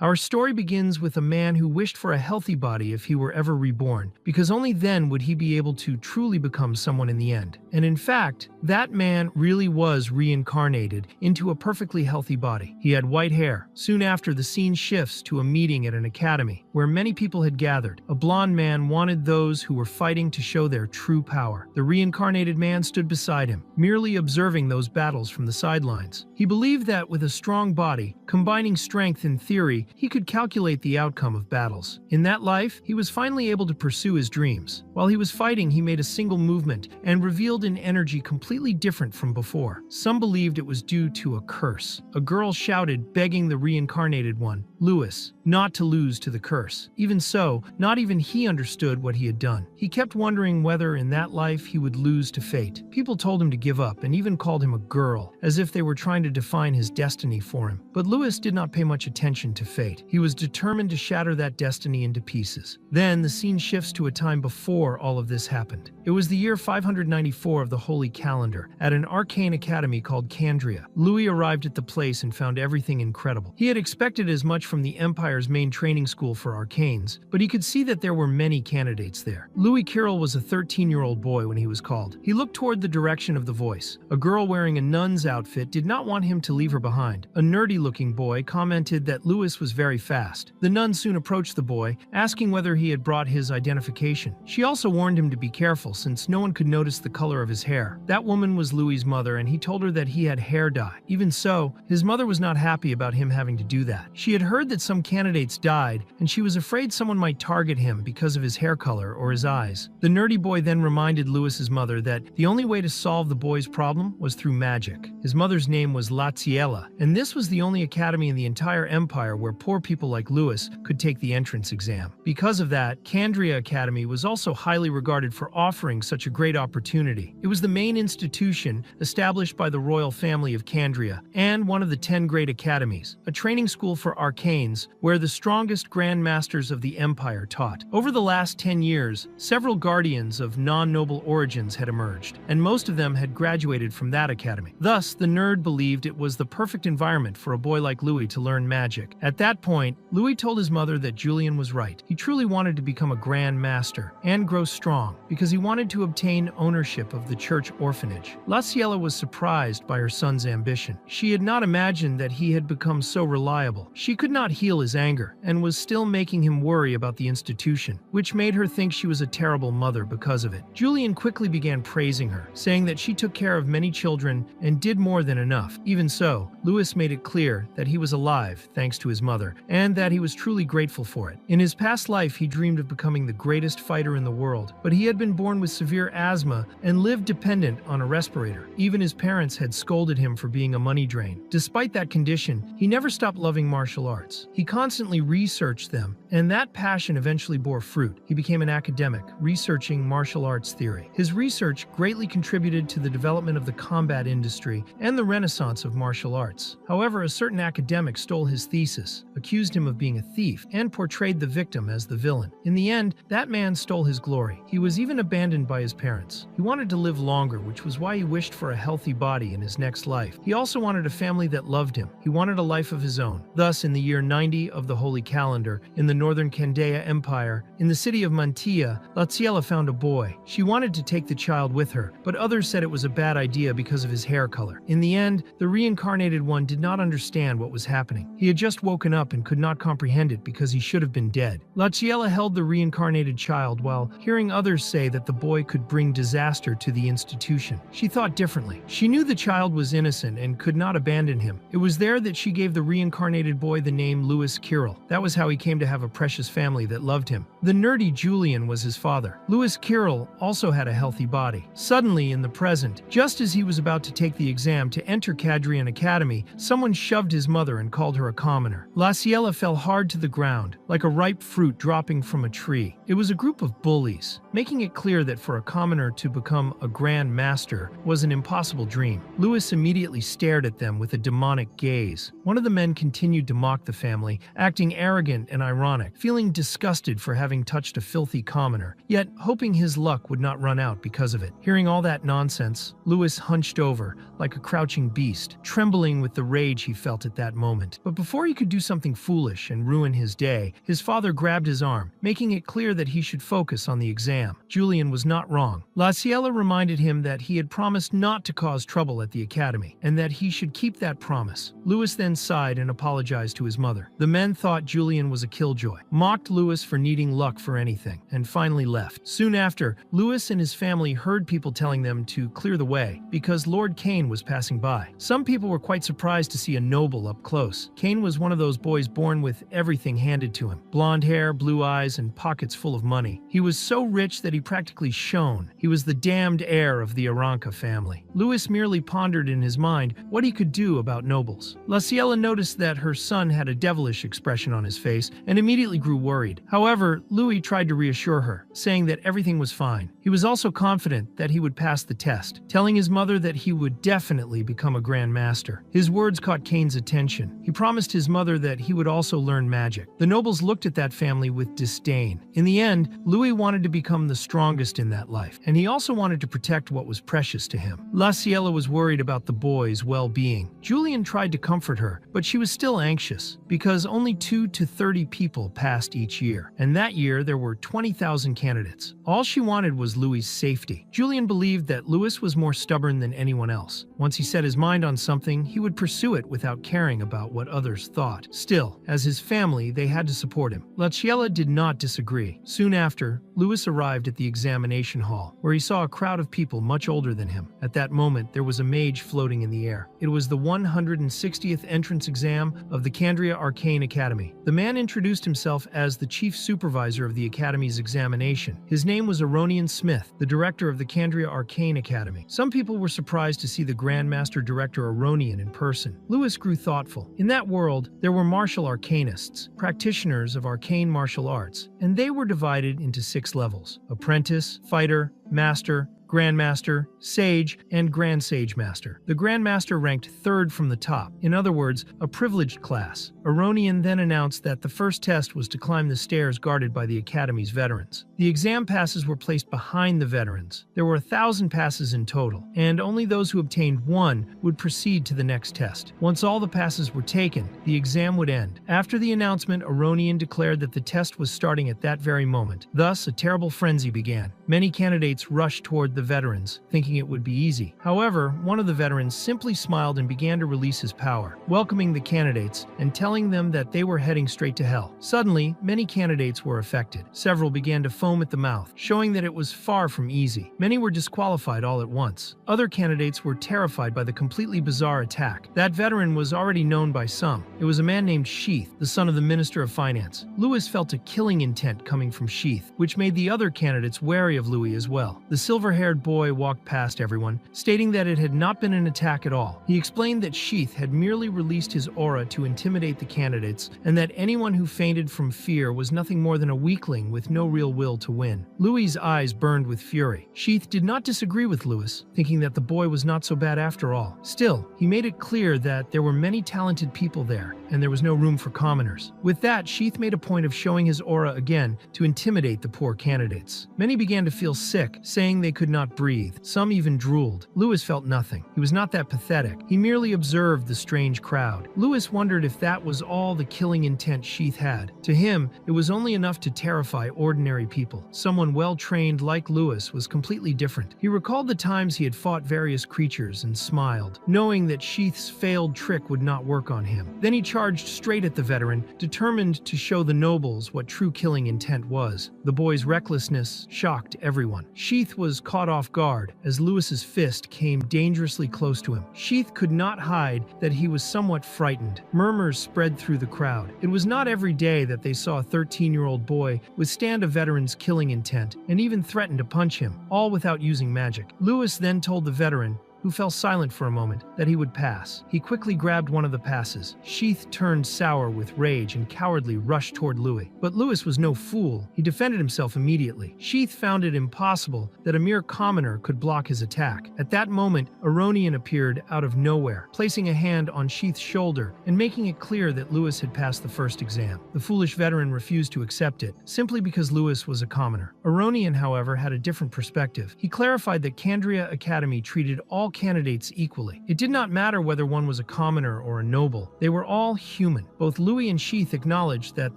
Our story begins with a man who wished for a healthy body if he were ever reborn, because only then would he be able to truly become someone in the end. And in fact, that man really was reincarnated into a perfectly healthy body. He had white hair. Soon after, the scene shifts to a meeting at an academy, where many people had gathered. A blonde man wanted those who were fighting to show their true power. The reincarnated man stood beside him, merely observing those battles from the sidelines. He believed that with a strong body, combining strength and theory, he could calculate the outcome of battles. In that life, he was finally able to pursue his dreams. While he was fighting, he made a single movement and revealed an energy completely different from before. Some believed it was due to a curse. A girl shouted, begging the reincarnated one, Lewis, not to lose to the curse. Even so, not even he understood what he had done. He kept wondering whether in that life he would lose to fate. People told him to give up and even called him a girl, as if they were trying to define his destiny for him. But Lewis did not pay much attention to fate. He was determined to shatter that destiny into pieces. Then the scene shifts to a time before all of this happened. It was the year 594 of the Holy Calendar, at an arcane academy called Candria. Louis arrived at the place and found everything incredible. He had expected as much from the Empire's main training school for arcanes, but he could see that there were many candidates there. Louis Kirill was a 13-year-old boy when he was called. He looked toward the direction of the voice. A girl wearing a nun's outfit did not want him to leave her behind. A nerdy-looking boy commented that Louis was very fast. The nun soon approached the boy, asking whether he had brought his identification. She also warned him to be careful since no one could notice the color of his hair. That woman was Louis's mother, and he told her that he had hair dye. Even so, his mother was not happy about him having to do that. She had heard that some candidates died, and she was afraid someone might target him because of his hair color or his eyes. The nerdy boy then reminded Louis's mother that the only way to solve the boy's problem was through magic. His mother's name was Laziella, and this was the only academy in the entire empire where poor people like Louis could take the entrance exam. Because of that, Candria Academy was also highly regarded for offering such a great opportunity. It was the main institution established by the royal family of Candria and one of the 10 great academies, a training school for arcanes where the strongest grand masters of the empire taught. Over the last 10 years, several guardians of non-noble origins had emerged, and most of them had graduated from that academy. Thus, the nerd believed it was the perfect environment for a boy like Louis to learn magic. At that point, Louis told his mother that Julian was right. He truly wanted to become a grand master and grow strong because he wanted to obtain ownership of the church orphanage. Laziella was surprised by her son's ambition. She had not imagined that he had become so reliable. She could not heal his anger and was still making him worry about the institution, which made her think she was a terrible mother because of it. Julian quickly began praising her, saying that she took care of many children and did more than enough. Even so, Louis made it clear that he was alive thanks to his mother, and that he was truly grateful for it. In his past life, he dreamed of becoming the greatest fighter in the world, but he had been born with severe asthma and lived dependent on a respirator. Even his parents had scolded him for being a money drain. Despite that condition, he never stopped loving martial arts. He constantly researched them, and that passion eventually bore fruit. He became an academic, researching martial arts theory. His research greatly contributed to the development of the combat industry and the renaissance of martial arts. However, a certain academic stole his thesis, accused him of being a thief, and portrayed the victim as the villain. In the end, that man stole his glory. He was even abandoned by his parents. He wanted to live longer, which was why he wished for a healthy body in his next life. He also wanted a family that loved him. He wanted a life of his own. Thus, in the year 90 of the Holy Calendar, in the northern Candea Empire, in the city of Mantia, Laziella found a boy. She wanted to take the child with her, but others said it was a bad idea because of his hair color. In the end, the reincarnated one did not understand what was happening. He had just woken up and could not comprehend it because he should have been dead. Laziella held the reincarnated child while hearing others say that the boy could bring disaster to the institution. She thought differently. She knew the child was innocent and could not abandon him. It was there that she gave the reincarnated boy the name Louis Kirill. That was how he came to have a precious family that loved him. The nerdy Julian was his father. Louis Kirill also had a healthy body. Suddenly, in the present, just as he was about to take the exam to enter Cadrian Academy, someone shoved his mother and called her a commoner. Laziella fell hard to the ground, like a ripe fruit dropping from a tree. It was a group of bullies, making it clear that for a commoner to become a grand master was an impossible dream. Louis immediately stared at them with a demonic gaze. One of the men continued to mock the family, acting arrogant and ironic, feeling disgusted for having touched a filthy commoner, yet hoping his luck would not run out because of it. Hearing all that nonsense, Louis hunched over, like a a crouching beast, trembling with the rage he felt at that moment. But before he could do something foolish and ruin his day, his father grabbed his arm, making it clear that he should focus on the exam. Julian was not wrong. La Ciela reminded him that he had promised not to cause trouble at the academy, and that he should keep that promise. Louis then sighed and apologized to his mother. The men thought Julian was a killjoy, mocked Louis for needing luck for anything, and finally left. Soon after, Louis and his family heard people telling them to clear the way because Lord Kane was passing by. Some people were quite surprised to see a noble up close. Kane was one of those boys born with everything handed to him: blonde hair, blue eyes, and pockets full of money. He was so rich that he practically shone. He was the damned heir of the Aranca family. Louis merely pondered in his mind what he could do about nobles. La Ciela noticed that her son had a devilish expression on his face and immediately grew worried. However, Louis tried to reassure her, saying that everything was fine. He was also confident that he would pass the test, telling his mother that he would definitely become a Grand Master. His words caught Kane's attention. He promised his mother that he would also learn magic. The nobles looked at that family with disdain. In the end, Louis wanted to become the strongest in that life, and he also wanted to protect what was precious to him. La Ciela was worried about the boy's well-being. Julian tried to comfort her, but she was still anxious, because only 2 to 30 people passed each year, and that year there were 20,000 candidates. All she wanted was Louis' safety. Julian believed that Louis was more stubborn than anyone else. Once he set his mind on something, he would pursue it without caring about what others thought. Still, as his family, they had to support him. La Ciela did not disagree. Soon after, Louis arrived at the examination hall, where he saw a crowd of people much older than him. At that moment, there was a mage floating in the air. It was the 160th entrance exam of the Candria Arcane Academy. The man introduced himself as the chief supervisor of the academy's examination. His name was Aronian Smith, the director of the Candria Arcane Academy. Some people were surprised to see the Grandmaster Director Aronian in person. Louis grew thoughtful. In that world, there were martial arcanists, practitioners of arcane martial arts, and they were divided into 6 levels: apprentice, fighter, master, Grandmaster, Sage, and Grand Sage Master. The Grandmaster ranked 3rd from the top, in other words, a privileged class. Aronian then announced that the first test was to climb the stairs guarded by the Academy's veterans. The exam passes were placed behind the veterans. There were 1,000 passes in total, and only those who obtained 1 would proceed to the next test. Once all the passes were taken, the exam would end. After the announcement, Aronian declared that the test was starting at that very moment. Thus, a terrible frenzy began. Many candidates rushed toward the veterans, thinking it would be easy. However, one of the veterans simply smiled and began to release his power, welcoming the candidates and telling them that they were heading straight to hell. Suddenly, many candidates were affected. Several began to foam at the mouth, showing that it was far from easy. Many were disqualified all at once. Other candidates were terrified by the completely bizarre attack. That veteran was already known by some. It was a man named Sheath, the son of the Minister of Finance. Louis felt a killing intent coming from Sheath, which made the other candidates wary of Louis as well. The silver-haired boy walked past everyone, stating that it had not been an attack at all. He explained that Sheath had merely released his aura to intimidate the candidates, and that anyone who fainted from fear was nothing more than a weakling with no real will to win. Louis's eyes burned with fury. Sheath did not disagree with Louis, thinking that the boy was not so bad after all. Still, he made it clear that there were many talented people there, and there was no room for commoners. With that, Sheath made a point of showing his aura again to intimidate the poor candidates. Many began to feel sick, saying they could not breathe. Some even drooled. Louis felt nothing. He was not that pathetic. He merely observed the strange crowd. Louis wondered if that was all the killing intent Sheath had. To him, it was only enough to terrify ordinary people. Someone well-trained like Louis was completely different. He recalled the times he had fought various creatures and smiled, knowing that Sheath's failed trick would not work on him. Then he charged straight at the veteran, determined to show the nobles what true killing intent was. The boy's recklessness shocked everyone. Sheath was caught off guard as Louis's fist came dangerously close to him. Sheath could not hide that he was somewhat frightened. Murmurs spread through the crowd. It was not every day that they saw a 13-year-old boy withstand a veteran's killing intent and even threaten to punch him, all without using magic. Louis then told the veteran, who fell silent for a moment, that he would pass. He quickly grabbed one of the passes. Sheath turned sour with rage and cowardly rushed toward Louis. But Louis was no fool. He defended himself immediately. Sheath found it impossible that a mere commoner could block his attack. At that moment, Aronian appeared out of nowhere, placing a hand on Sheath's shoulder and making it clear that Louis had passed the first exam. The foolish veteran refused to accept it, simply because Louis was a commoner. Aronian, however, had a different perspective. He clarified that Candria Academy treated all all candidates equally. It did not matter whether one was a commoner or a noble. They were all human. Both Louis and Sheath acknowledged that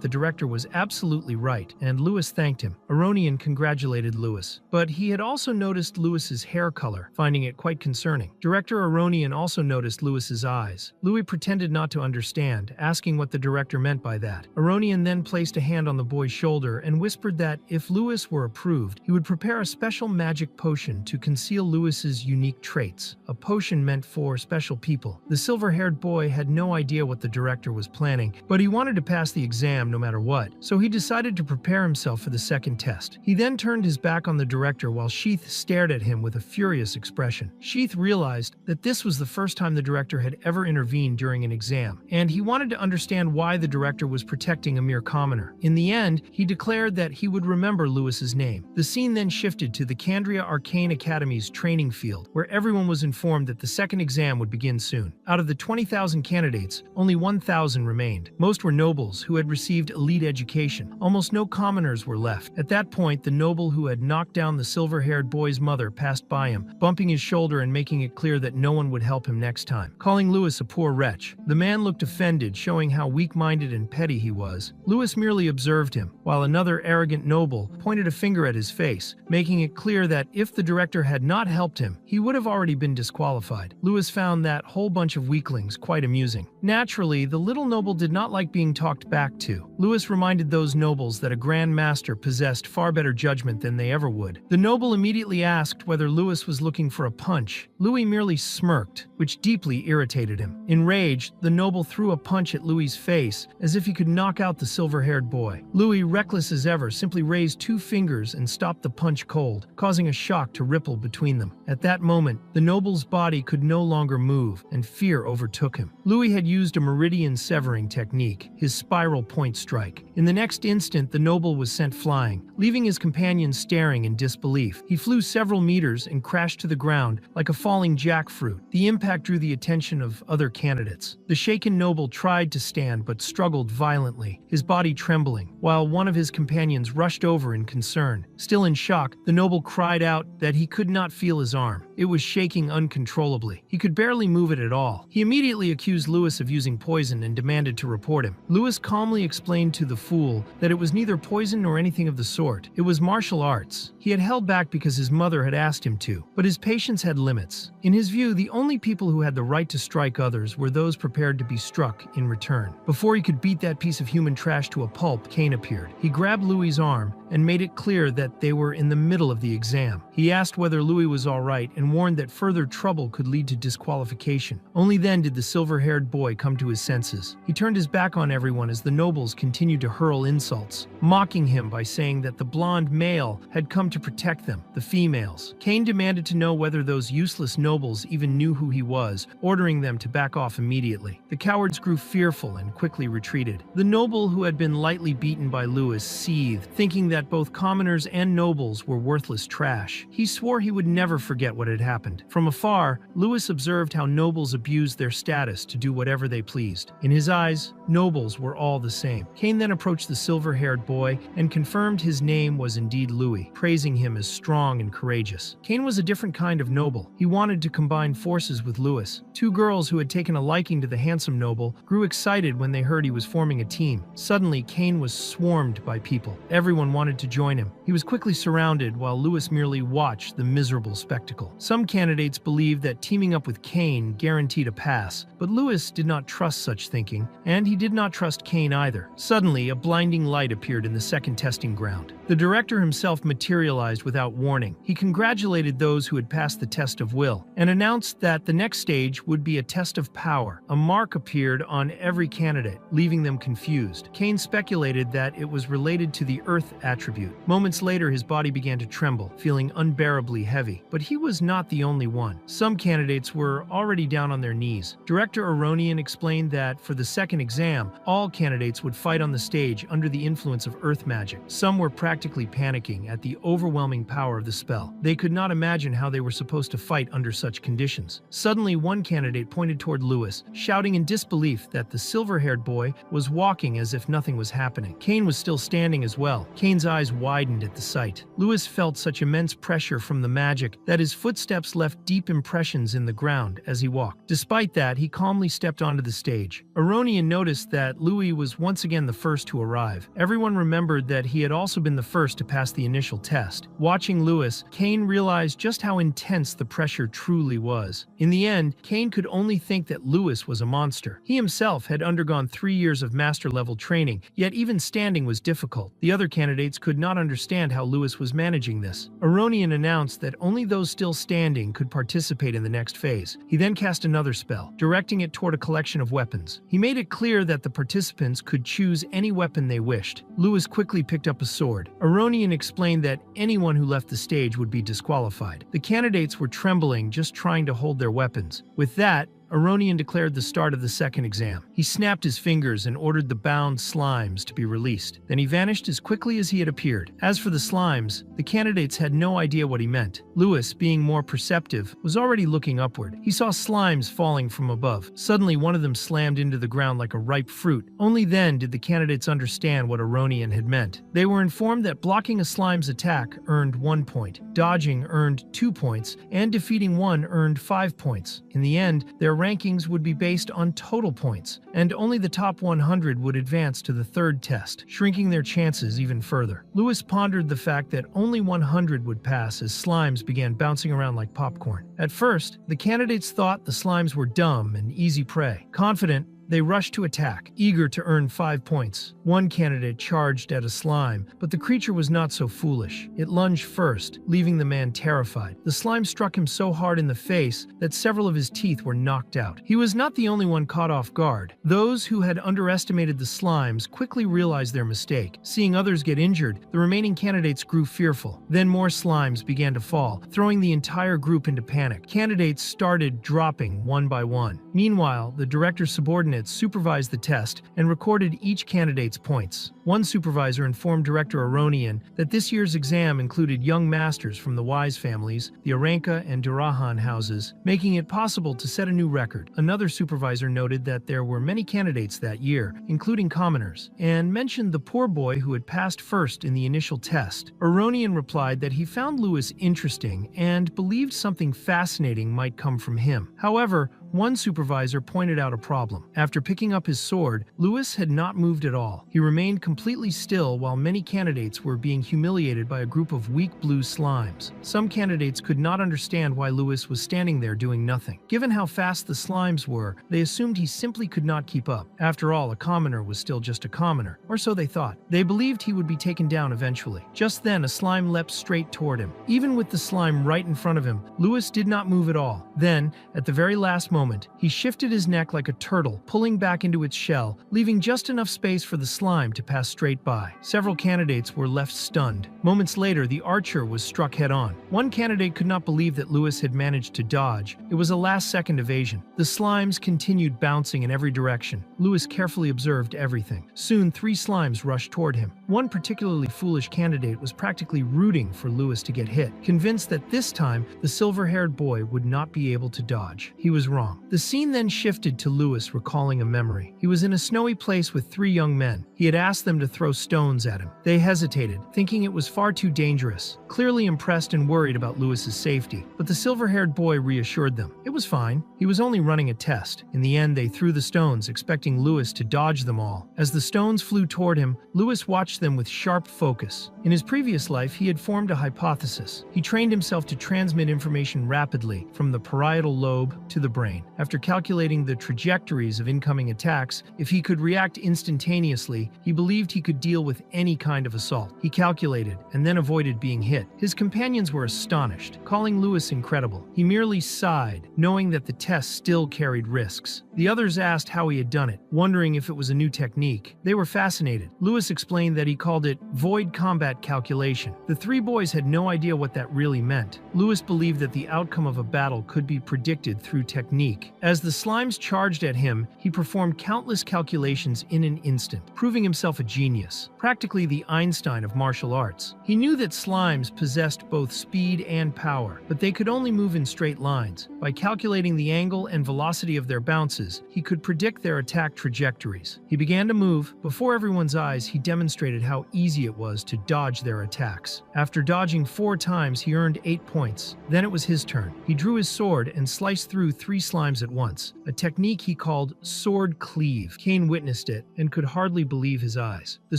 the director was absolutely right, and Louis thanked him. Aronian congratulated Louis, but he had also noticed Louis's hair color, finding it quite concerning. Director Aronian also noticed Louis's eyes. Louis pretended not to understand, asking what the director meant by that. Aronian then placed a hand on the boy's shoulder and whispered that if Louis were approved, he would prepare a special magic potion to conceal Louis's unique traits, a potion meant for special people. The silver-haired boy had no idea what the director was planning, but he wanted to pass the exam no matter what, so he decided to prepare himself for the second test. He then turned his back on the director while Sheath stared at him with a furious expression. Sheath realized that this was the first time the director had ever intervened during an exam, and he wanted to understand why the director was protecting a mere commoner. In the end, he declared that he would remember Louis's name. The scene then shifted to the Candria Arcane Academy's training field, where everyone was informed that the second exam would begin soon. Out of the 20,000 candidates, only 1,000 remained. Most were nobles who had received elite education. Almost no commoners were left. At that point, the noble who had knocked down the silver-haired boy's mother passed by him, bumping his shoulder and making it clear that no one would help him next time, calling Louis a poor wretch. The man looked offended, showing how weak-minded and petty he was. Louis merely observed him, while another arrogant noble pointed a finger at his face, making it clear that if the director had not helped him, he would have already been disqualified. Louis found that whole bunch of weaklings quite amusing. Naturally, the little noble did not like being talked back to. Louis reminded those nobles that a grand master possessed far better judgment than they ever would. The noble immediately asked whether Louis was looking for a punch. Louis merely smirked, which deeply irritated him. Enraged, the noble threw a punch at Louis's face, as if he could knock out the silver-haired boy. Louis, reckless as ever, simply raised 2 fingers and stopped the punch cold, causing a shock to ripple between them. At that moment, the noble's body could no longer move, and fear overtook him. Louis had used a meridian severing technique, his spiral point strike. In the next instant, the noble was sent flying, leaving his companions staring in disbelief. He flew several meters and crashed to the ground like a falling jackfruit. The impact drew the attention of other candidates. The shaken noble tried to stand but struggled violently, his body trembling, while one of his companions rushed over in concern. Still in shock, the noble cried out that he could not feel his arm. It was shaking uncontrollably. He could barely move it at all. He immediately accused Louis of using poison and demanded to report him. Louis calmly explained to the fool that it was neither poison nor anything of the sort. It was martial arts. He had held back because his mother had asked him to, but his patience had limits. In his view, the only people who had the right to strike others were those prepared to be struck in return. Before he could beat that piece of human trash to a pulp, Cain appeared. He grabbed Louis's arm and made it clear that they were in the middle of the exam. He asked whether Louis was all right and warned that further trouble could lead to disqualification. Only then did the silver-haired boy come to his senses. He turned his back on everyone as the nobles continued to hurl insults, mocking him by saying that the blonde male had come to protect them, the females. Cain demanded to know whether those useless nobles even knew who he was, ordering them to back off immediately. The cowards grew fearful and quickly retreated. The noble who had been lightly beaten by Louis seethed, thinking that both commoners and nobles were worthless trash. He swore he would never forget what had happened. From afar, Louis observed how nobles abused their status to do whatever they pleased. In his eyes, nobles were all the same. Cain then approached the silver-haired boy and confirmed his name was indeed Louis, praising him as strong and courageous. Cain was a different kind of noble. He wanted to combine forces with Louis. 2 girls who had taken a liking to the handsome noble grew excited when they heard he was forming a team. Suddenly, Cain was swarmed by people. Everyone wanted to join him. He was quickly surrounded while Louis merely watched the miserable spectacle. Some candidates believed that teaming up with Cain guaranteed a pass, but Louis did not trust such thinking, and he did not trust Cain either. Suddenly, a blinding light appeared in the second testing ground. The director himself materialized without warning. He congratulated those who had passed the test of will, and announced that the next stage would be a test of power. A mark appeared on every candidate, leaving them confused. Cain speculated that it was related to the earth attribute. Moments later, his body began to tremble, feeling unbearably heavy. But he was not the only one. Some candidates were already down on their knees. Director Aronian explained that for the second exam, all candidates would fight on the stage under the influence of earth magic. Some were practicing practically panicking at the overwhelming power of the spell. They could not imagine how they were supposed to fight under such conditions. Suddenly, one candidate pointed toward Lewis, shouting in disbelief that the silver-haired boy was walking as if nothing was happening. Kane was still standing as well. Kane's eyes widened at the sight. Lewis felt such immense pressure from the magic that his footsteps left deep impressions in the ground as he walked. Despite that, he calmly stepped onto the stage. Aronian noticed that Louis was once again the first to arrive. Everyone remembered that he had also been the first to pass the initial test. Watching Lewis, Kane realized just how intense the pressure truly was. In the end, Kane could only think that Lewis was a monster. He himself had undergone 3 years of master-level training, yet even standing was difficult. The other candidates could not understand how Lewis was managing this. Aronian announced that only those still standing could participate in the next phase. He then cast another spell, directing it toward a collection of weapons. He made it clear that the participants could choose any weapon they wished. Lewis quickly picked up a sword. Aronian explained that anyone who left the stage would be disqualified. The candidates were trembling, just trying to hold their weapons. With that, Aronian declared the start of the second exam. He snapped his fingers and ordered the bound slimes to be released. Then he vanished as quickly as he had appeared. As for the slimes, the candidates had no idea what he meant. Lewis, being more perceptive, was already looking upward. He saw slimes falling from above. Suddenly, one of them slammed into the ground like a ripe fruit. Only then did the candidates understand what Aronian had meant. They were informed that blocking a slime's attack earned 1 point, dodging earned 2 points, and defeating one earned 5 points. In the end, their rankings would be based on total points, and only the top 100 would advance to the third test, shrinking their chances even further. Lewis pondered the fact that only 100 would pass as slimes began bouncing around like popcorn. At first, the candidates thought the slimes were dumb and easy prey. Confident, they rushed to attack, eager to earn 5 points. One candidate charged at a slime, but the creature was not so foolish. It lunged first, leaving the man terrified. The slime struck him so hard in the face that several of his teeth were knocked out. He was not the only one caught off guard. Those who had underestimated the slimes quickly realized their mistake. Seeing others get injured, the remaining candidates grew fearful. Then more slimes began to fall, throwing the entire group into panic. Candidates started dropping one by one. Meanwhile, the director's subordinates supervised the test and recorded each candidate's points. One supervisor informed Director Aronian that this year's exam included young masters from the Wise families, the Aranka and Durahan houses, making it possible to set a new record. Another supervisor noted that there were many candidates that year, including commoners, and mentioned the poor boy who had passed first in the initial test. Aronian replied that he found Lewis interesting and believed something fascinating might come from him. However, one supervisor pointed out a problem. After picking up his sword, Lewis had not moved at all. He remained completely still while many candidates were being humiliated by a group of weak blue slimes. Some candidates could not understand why Lewis was standing there doing nothing. Given how fast the slimes were, they assumed he simply could not keep up. After all, a commoner was still just a commoner, or so they thought. They believed he would be taken down eventually. Just then, a slime leapt straight toward him. Even with the slime right in front of him, Lewis did not move at all. Then, at the very last moment, he shifted his neck like a turtle, pulling back into its shell, leaving just enough space for the slime to pass straight by. Several candidates were left stunned. Moments later, the archer was struck head-on. One candidate could not believe that Lewis had managed to dodge. It was a last-second evasion. The slimes continued bouncing in every direction. Lewis carefully observed everything. Soon, 3 slimes rushed toward him. One particularly foolish candidate was practically rooting for Lewis to get hit, convinced that this time the silver-haired boy would not be able to dodge. He was wrong. The scene then shifted to Lewis recalling a memory. He was in a snowy place with 3 young men. He had asked them to throw stones at him. They hesitated, thinking it was far too dangerous, clearly impressed and worried about Lewis's safety. But the silver-haired boy reassured them. It was fine. He was only running a test. In the end, they threw the stones, expecting Lewis to dodge them all. As the stones flew toward him, Lewis watched them with sharp focus. In his previous life, he had formed a hypothesis. He trained himself to transmit information rapidly from the parietal lobe to the brain. After calculating the trajectories of incoming attacks, if he could react instantaneously, he believed he could deal with any kind of assault. He calculated and then avoided being hit. His companions were astonished, calling Lewis incredible. He merely sighed, knowing that the test still carried risks. The others asked how he had done it, wondering if it was a new technique. They were fascinated. Lewis explained that he called it void combat calculation. The 3 boys had no idea what that really meant. Lewis believed that the outcome of a battle could be predicted through technique technique. As the slimes charged at him, he performed countless calculations in an instant, proving himself a genius, practically the Einstein of martial arts. He knew that slimes possessed both speed and power, but they could only move in straight lines. By calculating the angle and velocity of their bounces, he could predict their attack trajectories. He began to move. Before everyone's eyes, he demonstrated how easy it was to dodge their attacks. After dodging 4 times, he earned 8 points. Then it was his turn. He drew his sword and sliced through 3 slimes at once, a technique he called sword cleave. Cain witnessed it and could hardly believe his eyes. The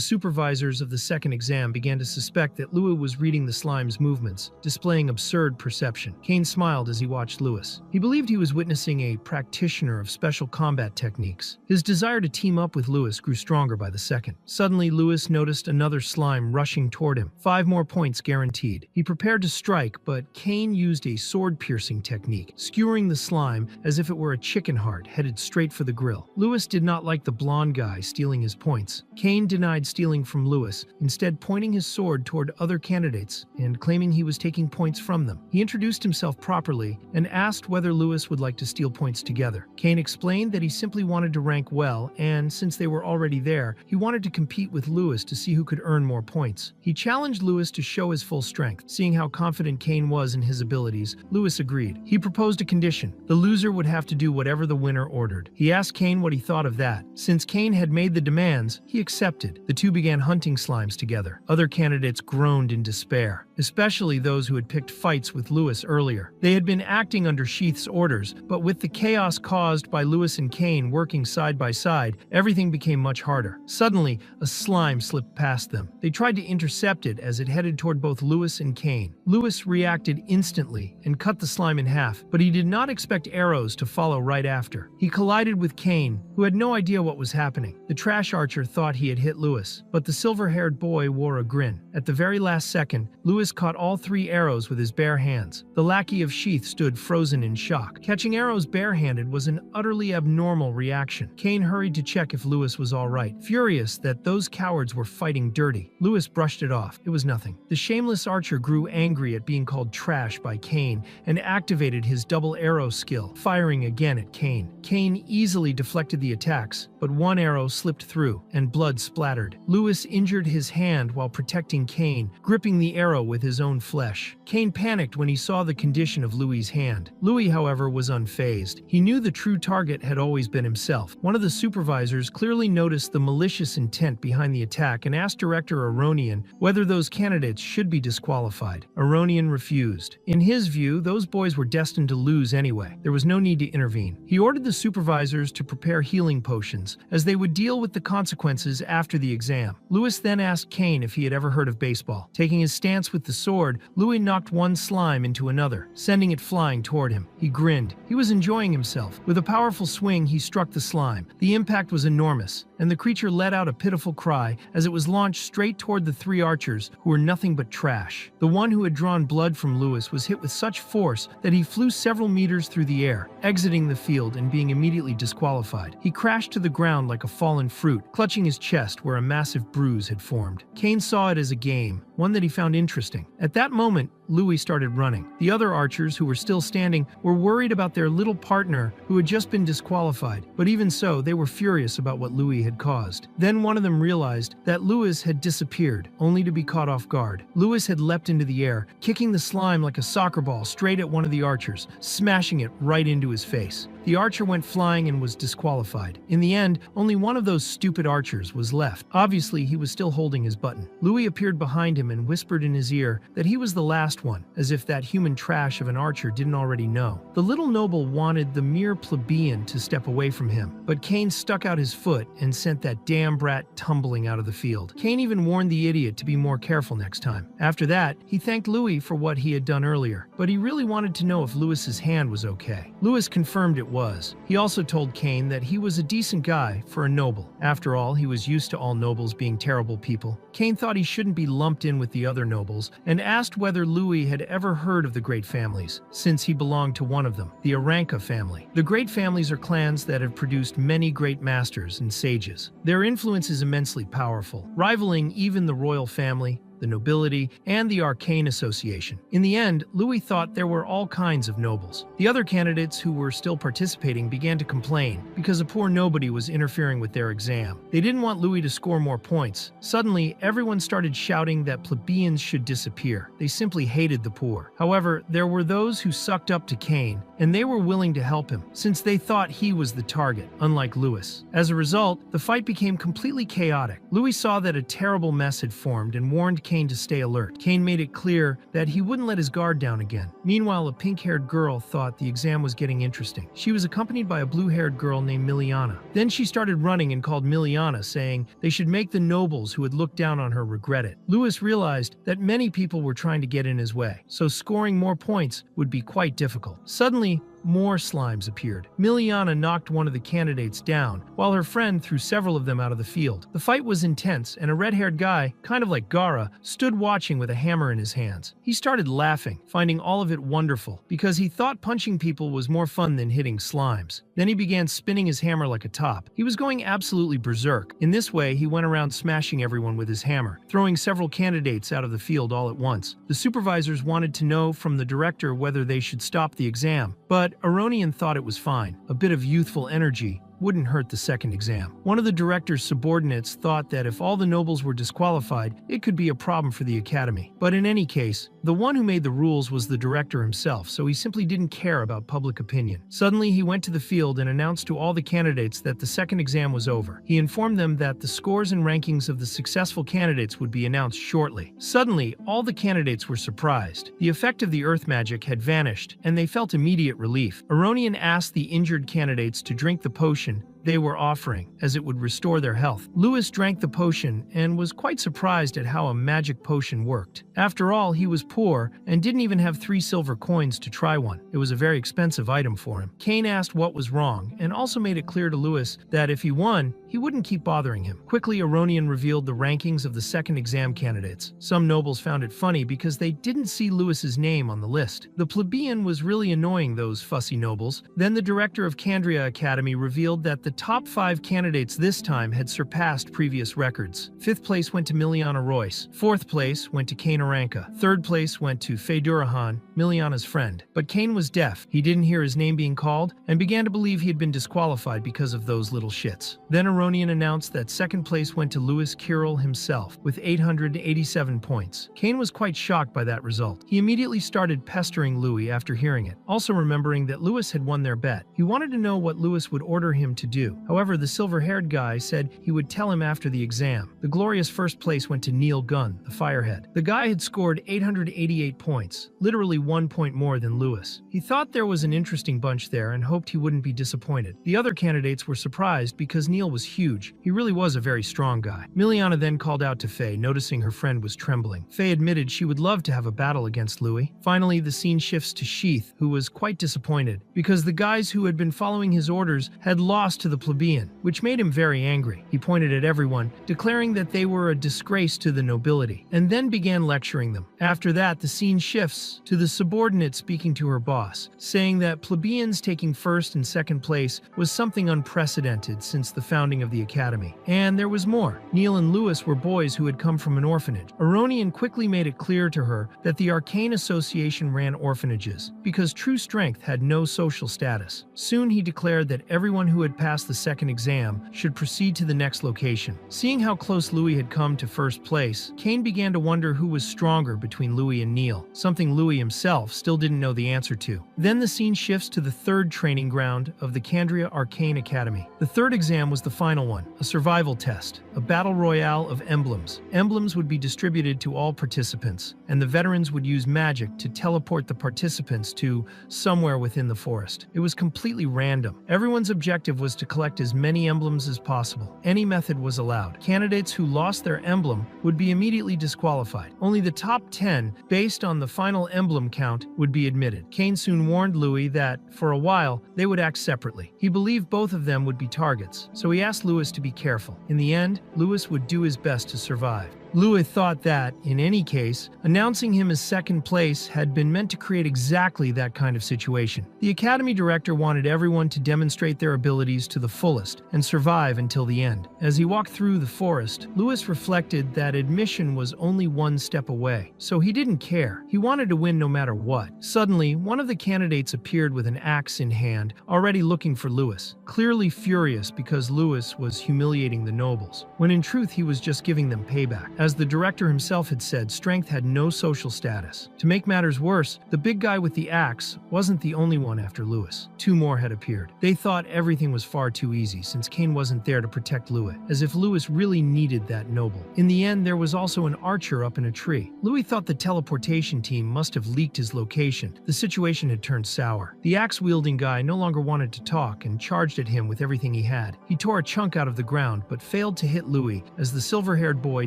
supervisors of the second exam began to suspect that Louis was reading the slime's movements, displaying absurd perception. Cain smiled as he watched Louis. He believed he was witnessing a practitioner of special combat techniques. His desire to team up with Louis grew stronger by the second. Suddenly, Louis noticed another slime rushing toward him. 5 more points guaranteed. He prepared to strike, but Cain used a sword-piercing technique, skewering the slime as if it were a chicken heart headed straight for the grill. Louis did not like the blonde guy stealing his points. Cain denied stealing from Louis, instead pointing his sword toward other candidates and claiming he was taking points from them. He introduced himself properly and asked whether Louis would like to steal points together. Cain explained that he simply wanted to rank well, and since they were already there, he wanted to compete with Louis to see who could earn more points. He challenged Louis to show his full strength. Seeing how confident Cain was in his abilities, Louis agreed. He proposed a condition. The loser would have to do whatever the winner ordered. He asked Cain what he thought of that. Since Cain had made the demands, he accepted. The two began hunting slimes together. Other candidates groaned in despair, especially those who had picked fights with Louis earlier. They had been acting under Sheath's orders, but with the chaos caused by Louis and Cain working side by side, everything became much harder. Suddenly, a slime slipped past them. They tried to intercept it as it headed toward both Louis and Cain. Louis reacted instantly and cut the slime in half, but he did not expect arrows to follow right after. He collided with Cain, who had no idea what was happening. The trash archer thought he had hit Louis, but the silver-haired boy wore a grin. At the very last second, Louis caught all 3 arrows with his bare hands. The lackey of Sheath stood frozen in shock. Catching arrows barehanded was an utterly abnormal reaction. Cain hurried to check if Louis was all right, furious that those cowards were fighting dirty. Louis brushed it off. It was nothing. The shameless archer grew angry at being called trash by Cain and activated his double arrow skill, firing again at Cain. Cain easily deflected the attacks, but 1 arrow slipped through and blood splattered. Louis injured his hand while protecting Cain, gripping the arrow with his own flesh. Cain panicked when he saw the condition of Louis's hand. Louis, however, was unfazed. He knew the true target had always been himself. One of the supervisors clearly noticed the malicious intent behind the attack and asked Director Aronian whether those candidates should be disqualified. Aronian refused. In his view, those boys were destined to lose anyway. There was no need to intervene. He ordered the supervisors to prepare healing potions, as they would deal with the consequences after the exam. Louis then asked Cain if he had ever heard of baseball. Taking his stance with the sword, Louis knocked one slime into another, sending it flying toward him. He grinned. He was enjoying himself. With a powerful swing, he struck the slime. The impact was enormous, and the creature let out a pitiful cry as it was launched straight toward the 3 archers, who were nothing but trash. The one who had drawn blood from Louis was hit with such force that he flew several meters through the air, exiting the field and being immediately disqualified. He crashed to the ground like a fallen fruit, clutching his chest where a massive bruise had formed. Cain saw it as a game, one that he found interesting. At that moment, Louis started running. The other archers, who were still standing, were worried about their little partner who had just been disqualified, but even so, they were furious about what Louis had caused. Then one of them realized that Louis had disappeared, only to be caught off guard. Louis had leapt into the air, kicking the slime like a soccer ball straight at one of the archers, smashing it right into his face. The archer went flying and was disqualified. In the end, only one of those stupid archers was left. Obviously, he was still holding his button. Louis appeared behind him and whispered in his ear that he was the last one, as if that human trash of an archer didn't already know. The little noble wanted the mere plebeian to step away from him, but Cain stuck out his foot and sent that damn brat tumbling out of the field. Cain even warned the idiot to be more careful next time. After that, he thanked Louis for what he had done earlier, but he really wanted to know if Louis's hand was okay. Louis confirmed it was. He also told Cain that he was a decent guy for a noble. After all, he was used to all nobles being terrible people. Cain thought he shouldn't be lumped in with the other nobles and asked whether Louis had ever heard of the great families, since he belonged to one of them, the Aranca family. The great families are clans that have produced many great masters and sages. Their influence is immensely powerful, rivaling even the royal family. the nobility, and the arcane association. In the end, Louis thought there were all kinds of nobles. The other candidates who were still participating began to complain because a poor nobody was interfering with their exam. They didn't want Louis to score more points. Suddenly, everyone started shouting that plebeians should disappear. They simply hated the poor. However, there were those who sucked up to Cain, and they were willing to help him, since they thought he was the target, unlike Louis. As a result, the fight became completely chaotic. Louis saw that a terrible mess had formed and warned Cain to stay alert. Cain made it clear that he wouldn't let his guard down again. Meanwhile, a pink-haired girl thought the exam was getting interesting. She was accompanied by a blue-haired girl named Miliana. Then she started running and called Miliana, saying they should make the nobles who had looked down on her regret it. Louis realized that many people were trying to get in his way, so scoring more points would be quite difficult. Suddenly, more slimes appeared. Miliana knocked one of the candidates down, while her friend threw several of them out of the field. The fight was intense, and a red-haired guy, kind of like Gara, stood watching with a hammer in his hands. He started laughing, finding all of it wonderful, because he thought punching people was more fun than hitting slimes. Then he began spinning his hammer like a top. He was going absolutely berserk. In this way, he went around smashing everyone with his hammer, throwing several candidates out of the field all at once. The supervisors wanted to know from the director whether they should stop the exam, but Aronian thought it was fine. A bit of youthful energy wouldn't hurt the second exam. One of the director's subordinates thought that if all the nobles were disqualified, it could be a problem for the academy. But in any case, the one who made the rules was the director himself, so he simply didn't care about public opinion. Suddenly, he went to the field and announced to all the candidates that the second exam was over. He informed them that the scores and rankings of the successful candidates would be announced shortly. Suddenly, all the candidates were surprised. The effect of the earth magic had vanished, and they felt immediate relief. Aronian asked the injured candidates to drink the potion they were offering, as it would restore their health. Louis drank the potion and was quite surprised at how a magic potion worked. After all, he was poor and didn't even have 3 silver coins to try one. It was a very expensive item for him. Cain asked what was wrong and also made it clear to Louis that if he won, he wouldn't keep bothering him. Quickly, Aronian revealed the rankings of the second exam candidates. Some nobles found it funny because they didn't see Louis's name on the list. The plebeian was really annoying those fussy nobles. Then the director of Candria Academy revealed that the top 5 candidates this time had surpassed previous records. 5th place went to Miliana Royce. 4th place went to Cain Aranka. 3rd place went to Fedurahan, Miliana's friend. But Cain was deaf. He didn't hear his name being called and began to believe he had been disqualified because of those little shits. Then Aronian announced that 2nd place went to Louis Kirill himself with 887 points. Cain was quite shocked by that result. He immediately started pestering Louis after hearing it, also remembering that Louis had won their bet. He wanted to know what Louis would order him to do. However, the silver-haired guy said he would tell him after the exam. The glorious 1st place went to Neil Gunn, the firehead. The guy had scored 888 points, literally 1 point more than Louis. He thought there was an interesting bunch there and hoped he wouldn't be disappointed. The other candidates were surprised because Neil was huge. He really was a very strong guy. Miliana then called out to Faye, noticing her friend was trembling. Faye admitted she would love to have a battle against Louis. Finally, the scene shifts to Sheath, who was quite disappointed because the guys who had been following his orders had lost to the plebeian, which made him very angry. He pointed at everyone, declaring that they were a disgrace to the nobility, and then began lecturing them. After that, the scene shifts to the subordinate speaking to her boss, saying that plebeians taking 1st and 2nd place was something unprecedented since the founding of the academy. And there was more. Neil and Louis were boys who had come from an orphanage. Aronian quickly made it clear to her that the Arcane Association ran orphanages, because true strength had no social status. Soon he declared that everyone who had passed the second exam should proceed to the next location. Seeing how close Louis had come to 1st place, Cain began to wonder who was stronger between Louis and Neil, something Louis himself still didn't know the answer to. Then the scene shifts to the 3rd training ground of the Candria Arcane Academy. The 3rd exam was the final one, a survival test, a battle royale of emblems. Emblems would be distributed to all participants, and the veterans would use magic to teleport the participants to somewhere within the forest. It was completely random. Everyone's objective was to collect as many emblems as possible. Any method was allowed. Candidates who lost their emblem would be immediately disqualified. Only the top 10, based on the final emblem count, would be admitted. Cain soon warned Louis that, for a while, they would act separately. He believed both of them would be targets, so he asked Louis to be careful. In the end, Louis would do his best to survive. Louis thought that, in any case, announcing him as second place had been meant to create exactly that kind of situation. The academy director wanted everyone to demonstrate their abilities to the fullest and survive until the end. As he walked through the forest, Louis reflected that admission was only one step away, so he didn't care. He wanted to win no matter what. Suddenly, one of the candidates appeared with an axe in hand, already looking for Louis, clearly furious because Louis was humiliating the nobles, when in truth he was just giving them payback. As the director himself had said, strength had no social status. To make matters worse, the big guy with the axe wasn't the only one after Louis. Two more had appeared. They thought everything was far too easy since Cain wasn't there to protect Louis, as if Louis really needed that noble. In the end, there was also an archer up in a tree. Louis thought the teleportation team must have leaked his location. The situation had turned sour. The axe-wielding guy no longer wanted to talk and charged at him with everything he had. He tore a chunk out of the ground but failed to hit Louis as the silver-haired boy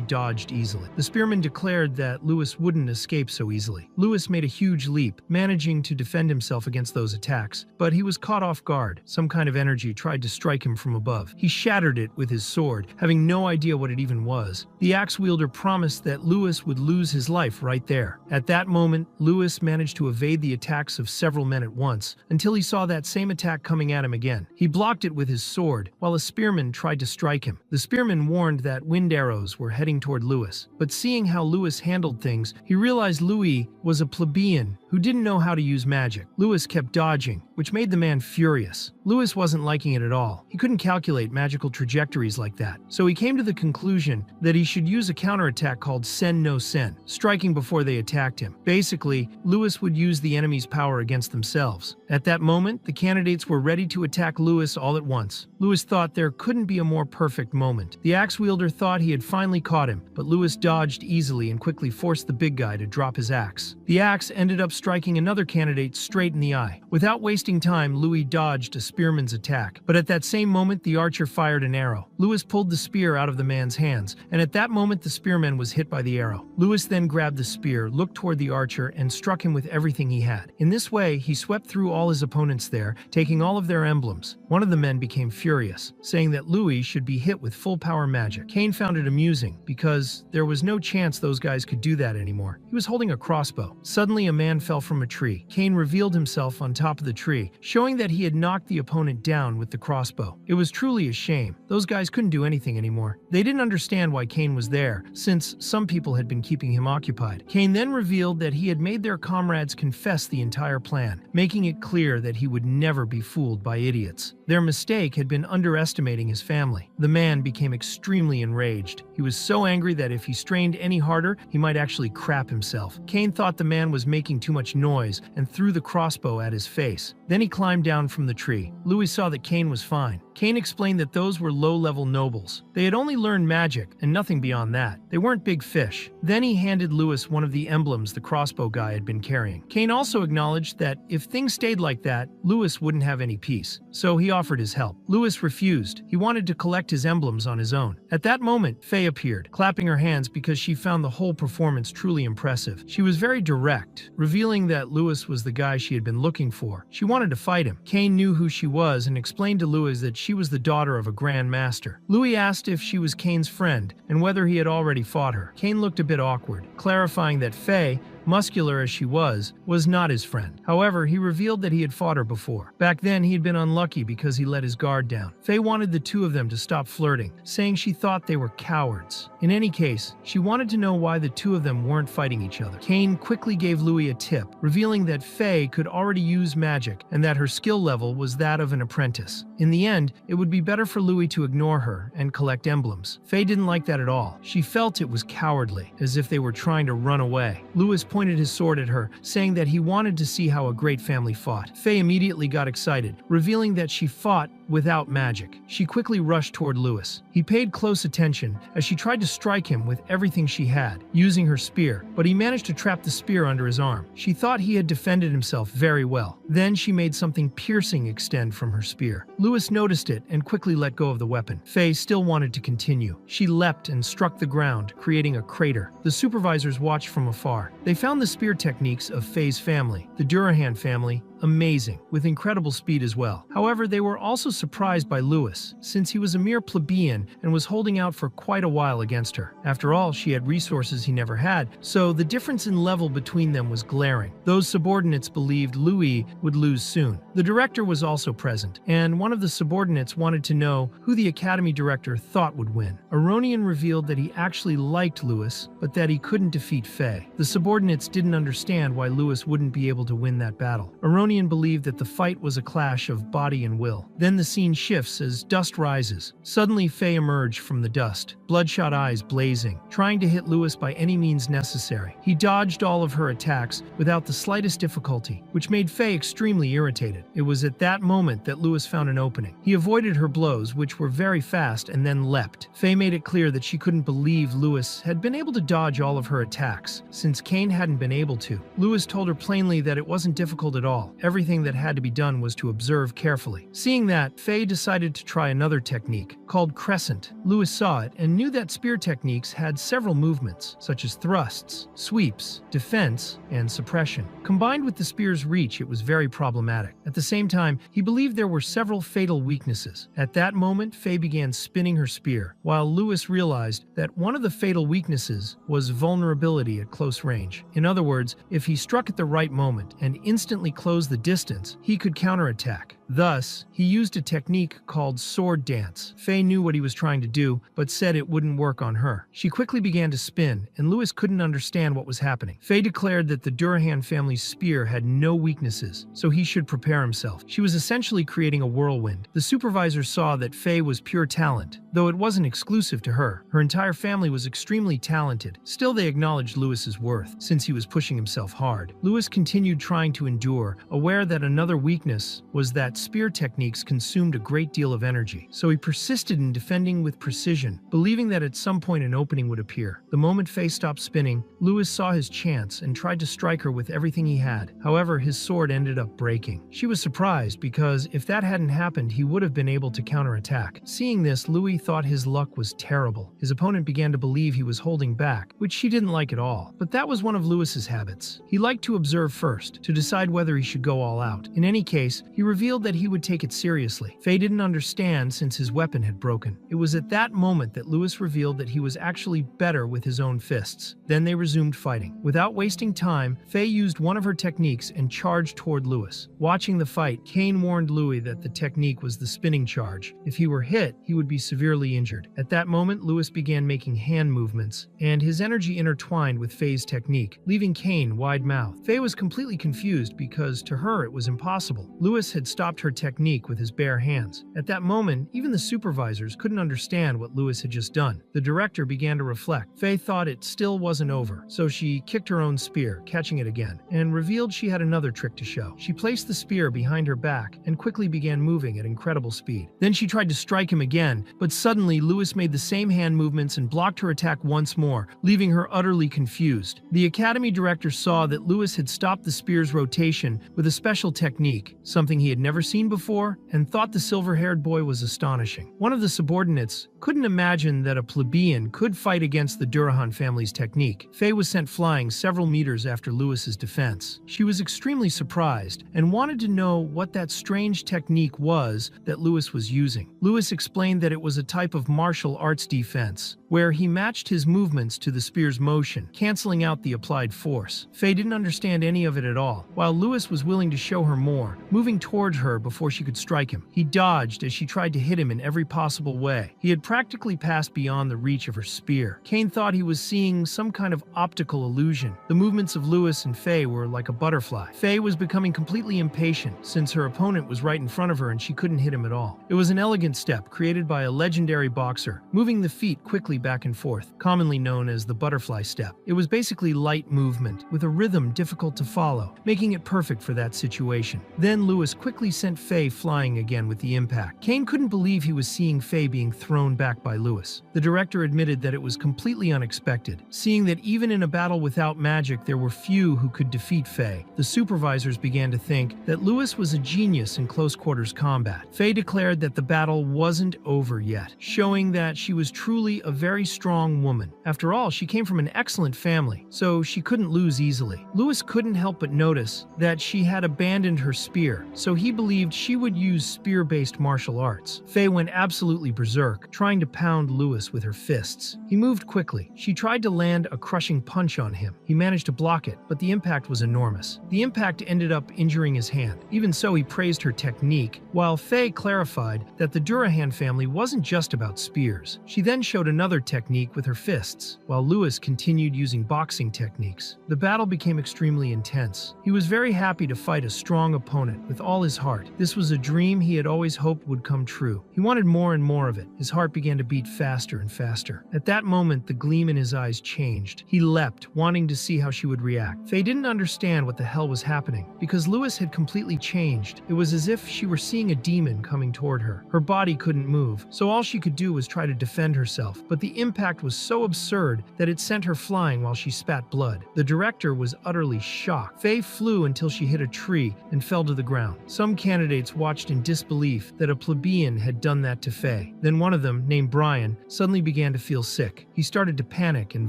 dodged easily. The spearman declared that Louis wouldn't escape so easily. Louis made a huge leap, managing to defend himself against those attacks, but he was caught off guard. Some kind of energy tried to strike him from above. He shattered it with his sword, having no idea what it even was. The axe-wielder promised that Louis would lose his life right there. At that moment, Louis managed to evade the attacks of several men at once, until he saw that same attack coming at him again. He blocked it with his sword, while a spearman tried to strike him. The spearman warned that wind arrows were heading toward Louis, but seeing how Louis handled things, he realized Louis was a plebeian who didn't know how to use magic. Louis kept dodging, which made the man furious. Louis wasn't liking it at all. He couldn't calculate magical trajectories like that, so he came to the conclusion that he should use a counterattack called Sen no Sen, striking before they attacked him. Basically, Louis would use the enemy's power against themselves. At that moment, the candidates were ready to attack Louis all at once. Louis thought there couldn't be a more perfect moment. The axe-wielder thought he had finally caught him, but Louis dodged easily and quickly forced the big guy to drop his axe. The axe ended up striking another candidate straight in the eye. Without wasting time, Louis dodged a spearman's attack, but at that same moment, the archer fired an arrow. Louis pulled the spear out of the man's hands, and at that moment, the spearman was hit by the arrow. Louis then grabbed the spear, looked toward the archer, and struck him with everything he had. In this way, he swept through all his opponents there, taking all of their emblems. One of the men became furious, saying that Louis should be hit with full power magic. Cain found it amusing, because there was no chance those guys could do that anymore. He was holding a crossbow. Suddenly, a man fell from a tree. Cain revealed himself on top of the tree, showing that he had knocked the opponent down with the crossbow. It was truly a shame. Those guys couldn't do anything anymore. They didn't understand why Cain was there, since some people had been keeping him occupied. Cain then revealed that he had made their comrades confess the entire plan, making it clear that he would never be fooled by idiots. Their mistake had been underestimating his family. The man became extremely enraged. He was so angry that if he strained any harder, he might actually crap himself. Cain thought the man was making too much noise and threw the crossbow at his face. Then he climbed down from the tree. Louis saw that Cain was fine. Cain explained that those were low-level nobles. They had only learned magic and nothing beyond that. They weren't big fish. Then he handed Louis one of the emblems the crossbow guy had been carrying. Cain also acknowledged that if things stayed like that, Louis wouldn't have any peace. So he offered his help. Louis refused. He wanted to collect his emblems on his own. At that moment, Faye appeared, clapping her hands because she found the whole performance truly impressive. She was very direct, revealing that Louis was the guy she had been looking for. She wanted to fight him. Cain knew who she was and explained to Louis that she was the daughter of a Grand Master. Louis asked if she was Cain's friend and whether he had already fought her. Cain looked a bit awkward, clarifying that Faye, muscular as she was not his friend. However, he revealed that he had fought her before. Back then, he had been unlucky because he let his guard down. Faye wanted the two of them to stop flirting, saying she thought they were cowards. In any case, she wanted to know why the two of them weren't fighting each other. Cain quickly gave Louis a tip, revealing that Faye could already use magic and that her skill level was that of an apprentice. In the end, it would be better for Louis to ignore her and collect emblems. Faye didn't like that at all. She felt it was cowardly, as if they were trying to run away. Louis pointed his sword at her, saying that he wanted to see how a great family fought. Faye immediately got excited, revealing that she fought without magic. She quickly rushed toward Louis. He paid close attention as she tried to strike him with everything she had, using her spear, but he managed to trap the spear under his arm. She thought he had defended himself very well. Then she made something piercing extend from her spear. Louis noticed it and quickly let go of the weapon. Faye still wanted to continue. She leapt and struck the ground, creating a crater. The supervisors watched from afar. They found the spear techniques of Faye's family, the Durahan family, amazing, with incredible speed as well. However, they were also surprised by Lewis, since he was a mere plebeian and was holding out for quite a while against her. After all, she had resources he never had, so the difference in level between them was glaring. Those subordinates believed Louis would lose soon. The director was also present, and one of the subordinates wanted to know who the academy director thought would win. Aronian revealed that he actually liked Lewis, but that he couldn't defeat Faye. The subordinates didn't understand why Lewis wouldn't be able to win that battle. Aronian believed that the fight was a clash of body and will. Then the scene shifts as dust rises. Suddenly Faye emerged from the dust, bloodshot eyes blazing, trying to hit Lewis by any means necessary. He dodged all of her attacks without the slightest difficulty, which made Faye extremely irritated. It was at that moment that Lewis found an opening. He avoided her blows, which were very fast, and then leapt. Faye made it clear that she couldn't believe Lewis had been able to dodge all of her attacks, since Kane hadn't been able to. Lewis told her plainly that it wasn't difficult at all. Everything that had to be done was to observe carefully. Seeing that, Faye decided to try another technique, called Crescent. Lewis saw it and knew that spear techniques had several movements, such as thrusts, sweeps, defense, and suppression. Combined with the spear's reach, it was very problematic. At the same time, he believed there were several fatal weaknesses. At that moment, Faye began spinning her spear, while Lewis realized that one of the fatal weaknesses was vulnerability at close range. In other words, if he struck at the right moment and instantly closed the distance, he could counterattack. Thus, he used a technique called sword dance. Faye knew what he was trying to do, but said it wouldn't work on her. She quickly began to spin, and Lewis couldn't understand what was happening. Faye declared that the Durahan family's spear had no weaknesses, so he should prepare himself. She was essentially creating a whirlwind. The supervisor saw that Faye was pure talent, though it wasn't exclusive to her. Her entire family was extremely talented. Still, they acknowledged Lewis's worth, since he was pushing himself hard. Lewis continued trying to endure, aware that another weakness was that spear techniques consumed a great deal of energy, so he persisted in defending with precision, believing that at some point an opening would appear. The moment Faye stopped spinning, Lewis saw his chance and tried to strike her with everything he had. However, his sword ended up breaking. She was surprised because if that hadn't happened, he would have been able to counterattack. Seeing this, Louis thought his luck was terrible. His opponent began to believe he was holding back, which she didn't like at all. But that was one of Lewis's habits. He liked to observe first, to decide whether he should go all out. In any case, he revealed that he would take it seriously. Faye didn't understand since his weapon had broken. It was at that moment that Lewis revealed that he was actually better with his own fists. Then they resumed fighting. Without wasting time, Faye used one of her techniques and charged toward Lewis. Watching the fight, Kane warned Louis that the technique was the spinning charge. If he were hit, he would be severely injured. At that moment, Lewis began making hand movements, and his energy intertwined with Faye's technique, leaving Kane wide-mouthed. Faye was completely confused because to her it was impossible. Lewis had stopped her technique with his bare hands. At that moment, even the supervisors couldn't understand what Lewis had just done. The director began to reflect. Faye thought it still wasn't over, so she kicked her own spear, catching it again, and revealed she had another trick to show. She placed the spear behind her back and quickly began moving at incredible speed. Then she tried to strike him again, but suddenly Lewis made the same hand movements and blocked her attack once more, leaving her utterly confused. The academy director saw that Lewis had stopped the spear's rotation with a special technique, something he had never seen before, and thought the silver-haired boy was astonishing. One of the subordinates couldn't imagine that a plebeian could fight against the Durahan family's technique. Faye was sent flying several meters after Lewis's defense. She was extremely surprised and wanted to know what that strange technique was that Lewis was using. Lewis explained that it was a type of martial arts defense, where he matched his movements to the spear's motion, canceling out the applied force. Faye didn't understand any of it at all, while Lewis was willing to show her more, moving towards her before she could strike him. He dodged as she tried to hit him in every possible way. He had practically passed beyond the reach of her spear. Kane thought he was seeing some kind of optical illusion. The movements of Lewis and Faye were like a butterfly. Faye was becoming completely impatient since her opponent was right in front of her and she couldn't hit him at all. It was an elegant step created by a legendary boxer, moving the feet quickly back and forth, commonly known as the butterfly step. It was basically light movement, with a rhythm difficult to follow, making it perfect for that situation. Then Lewis quickly sent Faye flying again with the impact. Kane couldn't believe he was seeing Faye being thrown back by Lewis. The director admitted that it was completely unexpected, seeing that even in a battle without magic there were few who could defeat Faye. The supervisors began to think that Lewis was a genius in close-quarters combat. Faye declared that the battle wasn't over yet, showing that she was truly a very strong woman. After all, she came from an excellent family, so she couldn't lose easily. Lewis couldn't help but notice that she had abandoned her spear, so he believed she would use spear-based martial arts. Faye went absolutely berserk, trying to pound Lewis with her fists. He moved quickly. She tried to land a crushing punch on him. He managed to block it, but the impact was enormous. The impact ended up injuring his hand. Even so, he praised her technique, while Faye clarified that the Durahan family wasn't just about spears. She then showed another technique with her fists, while Lewis continued using boxing techniques. The battle became extremely intense. He was very happy to fight a strong opponent with all his heart. This was a dream he had always hoped would come true. He wanted more and more of it. His heart began to beat faster and faster. At that moment, the gleam in his eyes changed. He leapt, wanting to see how she would react. Faye didn't understand what the hell was happening, because Lewis had completely changed. It was as if she were seeing a demon coming toward her. Her body couldn't move, so all she could do was try to defend herself. But the impact was so absurd that it sent her flying while she spat blood. The director was utterly shocked. Faye flew until she hit a tree and fell to the ground. Some candidates watched in disbelief that a plebeian had done that to Faye. Then one of them, named Brian, suddenly began to feel sick. He started to panic and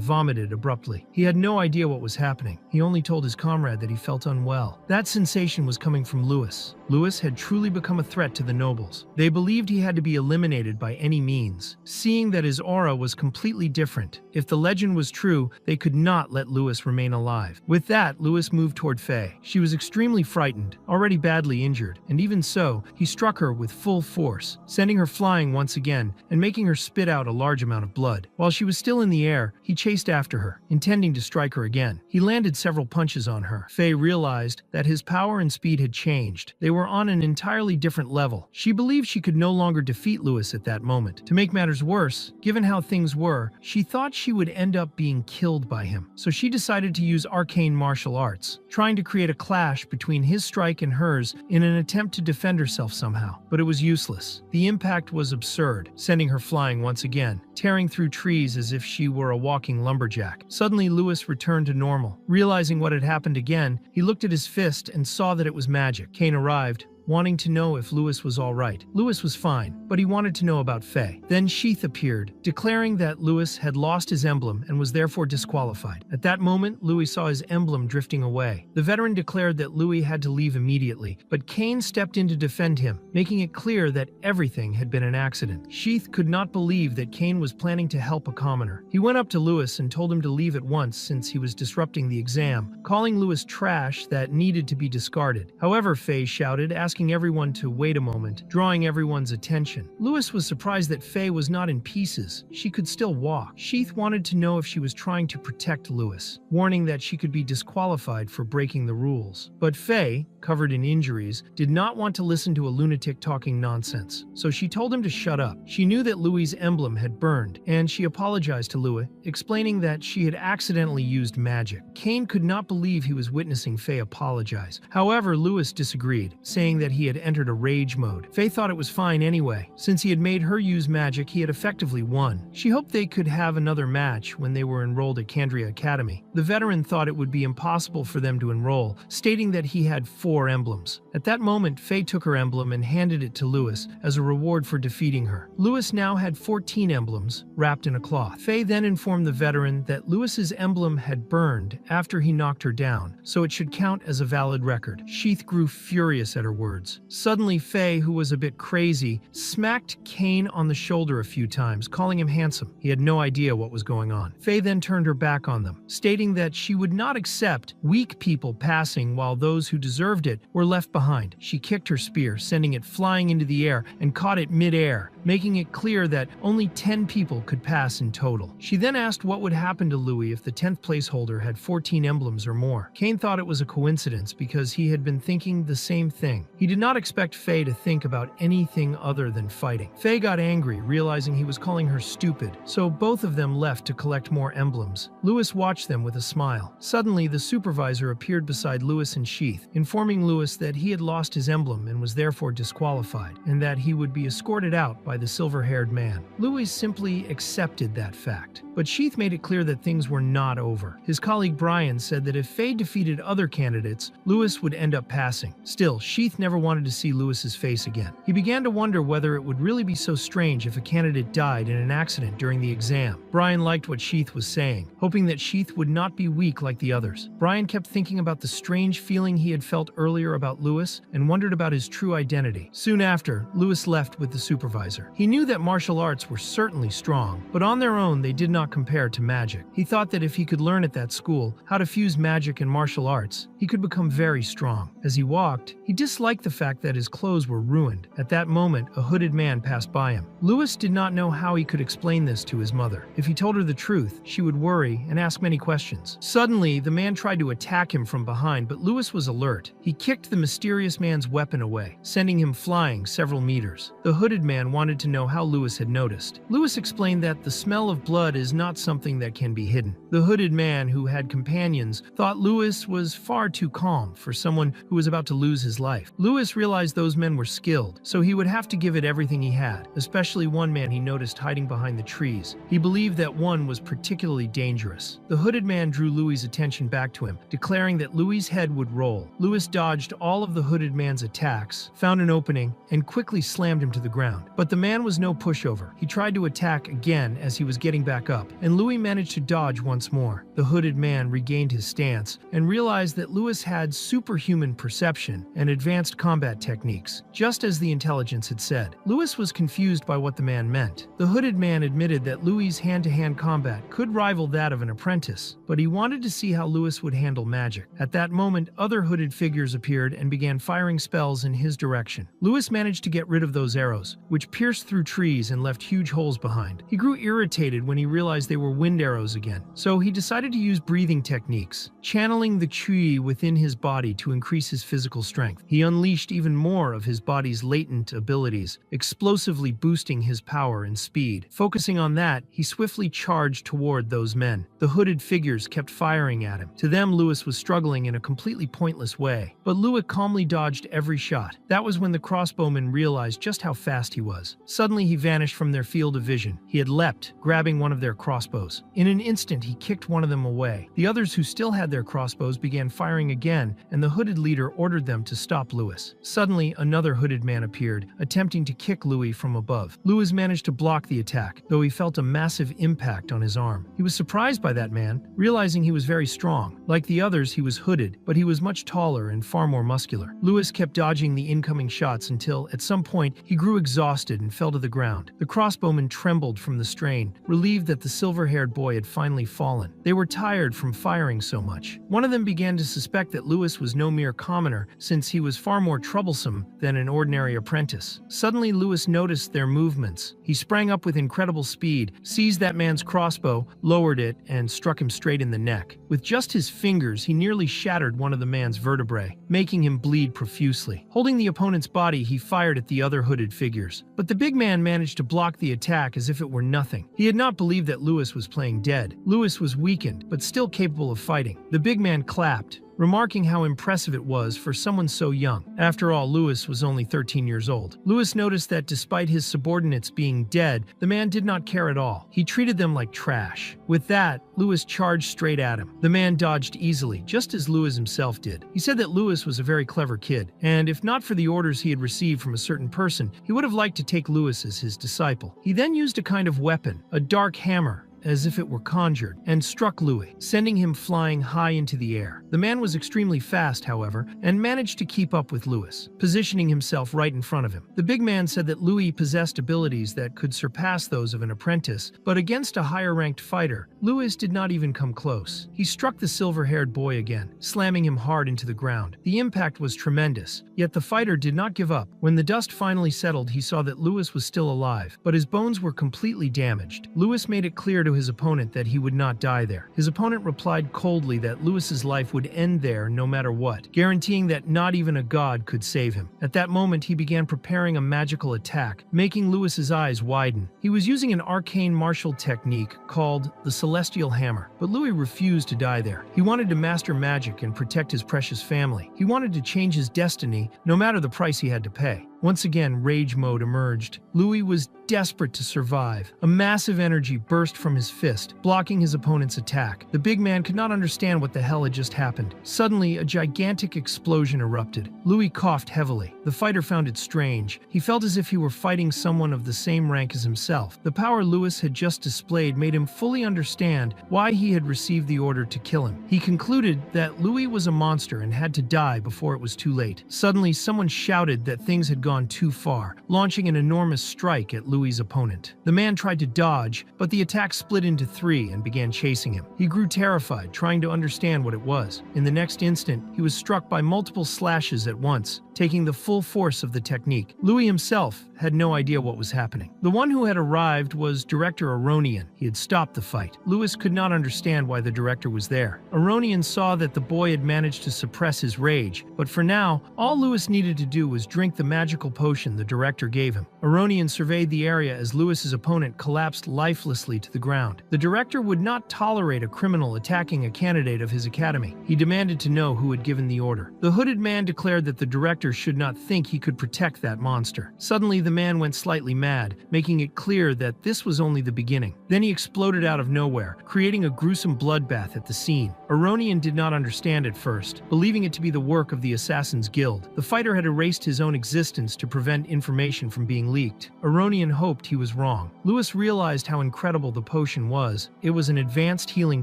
vomited abruptly. He had no idea what was happening. He only told his comrade that he felt unwell. That sensation was coming from Lewis. Lewis had truly become a threat to the nobles. They believed he had to be eliminated by any means, seeing that his aura was completely different. If the legend was true, they could not let Lewis remain alive. With that, Lewis moved toward Faye. She was extremely frightened, already badly injured, and even so, he struck her with full force, sending her flying once again and making her spit out a large amount of blood. While she was still in the air, he chased after her, intending to strike her again. He landed several punches on her. Faye realized that his power and speed had changed. They were on an entirely different level. She believed she could no longer defeat Lewis at that moment. To make matters worse, given how things were, she thought she would end up being killed by him. So she decided to use arcane martial arts, trying to create a clash between his strike and hers in an attempt to defend herself somehow. But it was useless. The impact was absurd, sending her flying once again, tearing through trees as if she were a walking lumberjack. Suddenly, Lewis returned to normal. Realizing what had happened again, he looked at his fist and saw that it was magic. Kane arrived, wanting to know if Lewis was all right. Lewis was fine, but he wanted to know about Faye. Then Sheath appeared, declaring that Lewis had lost his emblem and was therefore disqualified. At that moment, Louis saw his emblem drifting away. The veteran declared that Louis had to leave immediately, but Kane stepped in to defend him, making it clear that everything had been an accident. Sheath could not believe that Kane was planning to help a commoner. He went up to Lewis and told him to leave at once since he was disrupting the exam, calling Lewis trash that needed to be discarded. However, Faye shouted, asking everyone to wait a moment, drawing everyone's attention. Lewis was surprised that Faye was not in pieces. She could still walk. Sheath wanted to know if she was trying to protect Lewis, warning that she could be disqualified for breaking the rules. But Faye, covered in injuries, did not want to listen to a lunatic talking nonsense, so she told him to shut up. She knew that Louis's emblem had burned, and she apologized to Louis, explaining that she had accidentally used magic. Kane could not believe he was witnessing Faye apologize. However, Louis disagreed, saying that he had entered a rage mode. Faye thought it was fine anyway. Since he had made her use magic, he had effectively won. She hoped they could have another match when they were enrolled at Candria Academy. The veteran thought it would be impossible for them to enroll, stating that he had 4 emblems. At that moment, Faye took her emblem and handed it to Louis as a reward for defeating her. Louis now had 14 emblems, wrapped in a cloth. Faye then informed the veteran that Louis's emblem had burned after he knocked her down, so it should count as a valid record. Sheath grew furious at her words. Suddenly, Faye, who was a bit crazy, smacked Kane on the shoulder a few times, calling him handsome. He had no idea what was going on. Faye then turned her back on them, stating that she would not accept weak people passing while those who deserved it were left behind. She kicked her spear, sending it flying into the air and caught it mid-air, making it clear that only 10 people could pass in total. She then asked what would happen to Louis if the 10th place holder had 14 emblems or more. Kane thought it was a coincidence because he had been thinking the same thing. He did not expect Faye to think about anything other than fighting. Faye got angry, realizing he was calling her stupid, so both of them left to collect more emblems. Louis watched them with a smile. Suddenly, the supervisor appeared beside Louis and Sheath, informing Louis that he had lost his emblem and was therefore disqualified, and that he would be escorted out by the silver-haired man. Louis simply accepted that fact. But Sheath made it clear that things were not over. His colleague Brian said that if Faye defeated other candidates, Louis would end up passing. Still, Sheath never wanted to see Louis's face again. He began to wonder whether it would really be so strange if a candidate died in an accident during the exam. Brian liked what Sheath was saying, hoping that Sheath would not be weak like the others. Brian kept thinking about the strange feeling he had felt earlier about Lewis and wondered about his true identity. Soon after, Lewis left with the supervisor. He knew that martial arts were certainly strong, but on their own they did not compare to magic. He thought that if he could learn at that school how to fuse magic and martial arts, he could become very strong. As he walked, he disliked the fact that his clothes were ruined. At that moment, a hooded man passed by him. Lewis did not know how he could explain this to his mother. If he told her the truth, she would worry and ask many questions. Suddenly, the man tried to attack him from behind, but Lewis was alert. He kicked the mysterious man's weapon away, sending him flying several meters. The hooded man wanted to know how Lewis had noticed. Lewis explained that the smell of blood is not something that can be hidden. The hooded man, who had companions, thought Lewis was far too calm for someone who was about to lose his life. Lewis realized those men were skilled, so he would have to give it everything he had, especially one man he noticed hiding behind the trees. He believed that one was particularly dangerous. The hooded man drew Louis's attention back to him, declaring that Louis's head would roll. Lewis dodged all of the hooded man's attacks, found an opening, and quickly slammed him to the ground. But the man was no pushover. He tried to attack again as he was getting back up, and Louis managed to dodge once more. The hooded man regained his stance and realized that Lewis had superhuman perception and advanced combat techniques, just as the intelligence had said. Lewis was confused by what the man meant. The hooded man admitted that Louis's hand-to-hand combat could rival that of an apprentice, but he wanted to see how Lewis would handle magic. At that moment, other hooded figures appeared and began firing spells in his direction. Lewis managed to get rid of those arrows, which pierced through trees and left huge holes behind. He grew irritated when he realized they were wind arrows again, so he decided to use breathing techniques, channeling the chi within his body to increase his physical strength. He unleashed even more of his body's latent abilities, explosively boosting his power and speed. Focusing on that, he swiftly charged toward those men. The hooded figures kept firing at him. To them, Lewis was struggling in a completely pointless way, but Lewis calmly dodged every shot. That was when the crossbowmen realized just how fast he was. Suddenly, he vanished from their field of vision. He had leapt, grabbing one of their crossbows. In an instant, he kicked one of them away. The others who still had their crossbows began firing again, and the hooded leader ordered them to stop Lewis. Suddenly, another hooded man appeared, attempting to kick Louis from above. Lewis managed to block the attack, though he felt a massive impact on his arm. He was surprised by that man, realizing he was very strong. Like the others, he was hooded, but he was much taller and far more muscular. Lewis kept dodging the incoming shots until, at some point, he grew exhausted and fell to the ground. The crossbowmen trembled from the strain, relieved that the silver-haired boy had finally fallen. They were tired from firing so much. One of them began to suspect that Lewis was no mere commoner, since he was far more troublesome than an ordinary apprentice. Suddenly, Lewis noticed their movements. He sprang up with incredible speed, seized that man's crossbow, lowered it, and struck him straight in the neck. With just his fingers, he nearly shattered one of the man's vertebrae, making him bleed profusely. Holding the opponent's body, he fired at the other hooded figures. But the big man managed to block the attack as if it were nothing. He had not believed that Lewis was playing dead. Lewis was weakened, but still capable of fighting. The big man clapped, remarking how impressive it was for someone so young. After all, Lewis was only 13 years old. Lewis noticed that despite his subordinates being dead, the man did not care at all. He treated them like trash. With that, Lewis charged straight at him. The man dodged easily, just as Lewis himself did. He said that Lewis was a very clever kid, and if not for the orders he had received from a certain person, he would have liked to take Lewis as his disciple. He then used a kind of weapon, a dark hammer, as if it were conjured, and struck Louis, sending him flying high into the air. The man was extremely fast, however, and managed to keep up with Louis, positioning himself right in front of him. The big man said that Louis possessed abilities that could surpass those of an apprentice, but against a higher-ranked fighter, Louis did not even come close. He struck the silver-haired boy again, slamming him hard into the ground. The impact was tremendous, yet the fighter did not give up. When the dust finally settled, he saw that Louis was still alive, but his bones were completely damaged. Louis made it clear to his opponent that he would not die there. His opponent replied coldly that Lewis's life would end there no matter what, guaranteeing that not even a god could save him. At that moment, he began preparing a magical attack, making Lewis's eyes widen. He was using an arcane martial technique called the Celestial Hammer, but Louis refused to die there. He wanted to master magic and protect his precious family. He wanted to change his destiny, no matter the price he had to pay. Once again, rage mode emerged. Louis was desperate to survive. A massive energy burst from his fist, blocking his opponent's attack. The big man could not understand what the hell had just happened. Suddenly, a gigantic explosion erupted. Louis coughed heavily. The fighter found it strange. He felt as if he were fighting someone of the same rank as himself. The power Louis had just displayed made him fully understand why he had received the order to kill him. He concluded that Louis was a monster and had to die before it was too late. Suddenly, someone shouted that things had gone too far, launching an enormous strike at Louis' opponent. The man tried to dodge, but the attack split into three and began chasing him. He grew terrified, trying to understand what it was. In the next instant, he was struck by multiple slashes at once, taking the full force of the technique. Louis himself had no idea what was happening. The one who had arrived was Director Aronian. He had stopped the fight. Louis could not understand why the director was there. Aronian saw that the boy had managed to suppress his rage, but for now, all Louis needed to do was drink the magical potion the director gave him. Aronian surveyed the area as Louis's opponent collapsed lifelessly to the ground. The director would not tolerate a criminal attacking a candidate of his academy. He demanded to know who had given the order. The hooded man declared that the director should not think he could protect that monster. Suddenly, the man went slightly mad, making it clear that this was only the beginning. Then he exploded out of nowhere, creating a gruesome bloodbath at the scene. Aronian did not understand at first, believing it to be the work of the Assassin's Guild. The fighter had erased his own existence to prevent information from being leaked. Aronian hoped he was wrong. Louis realized how incredible the potion was. It was an advanced healing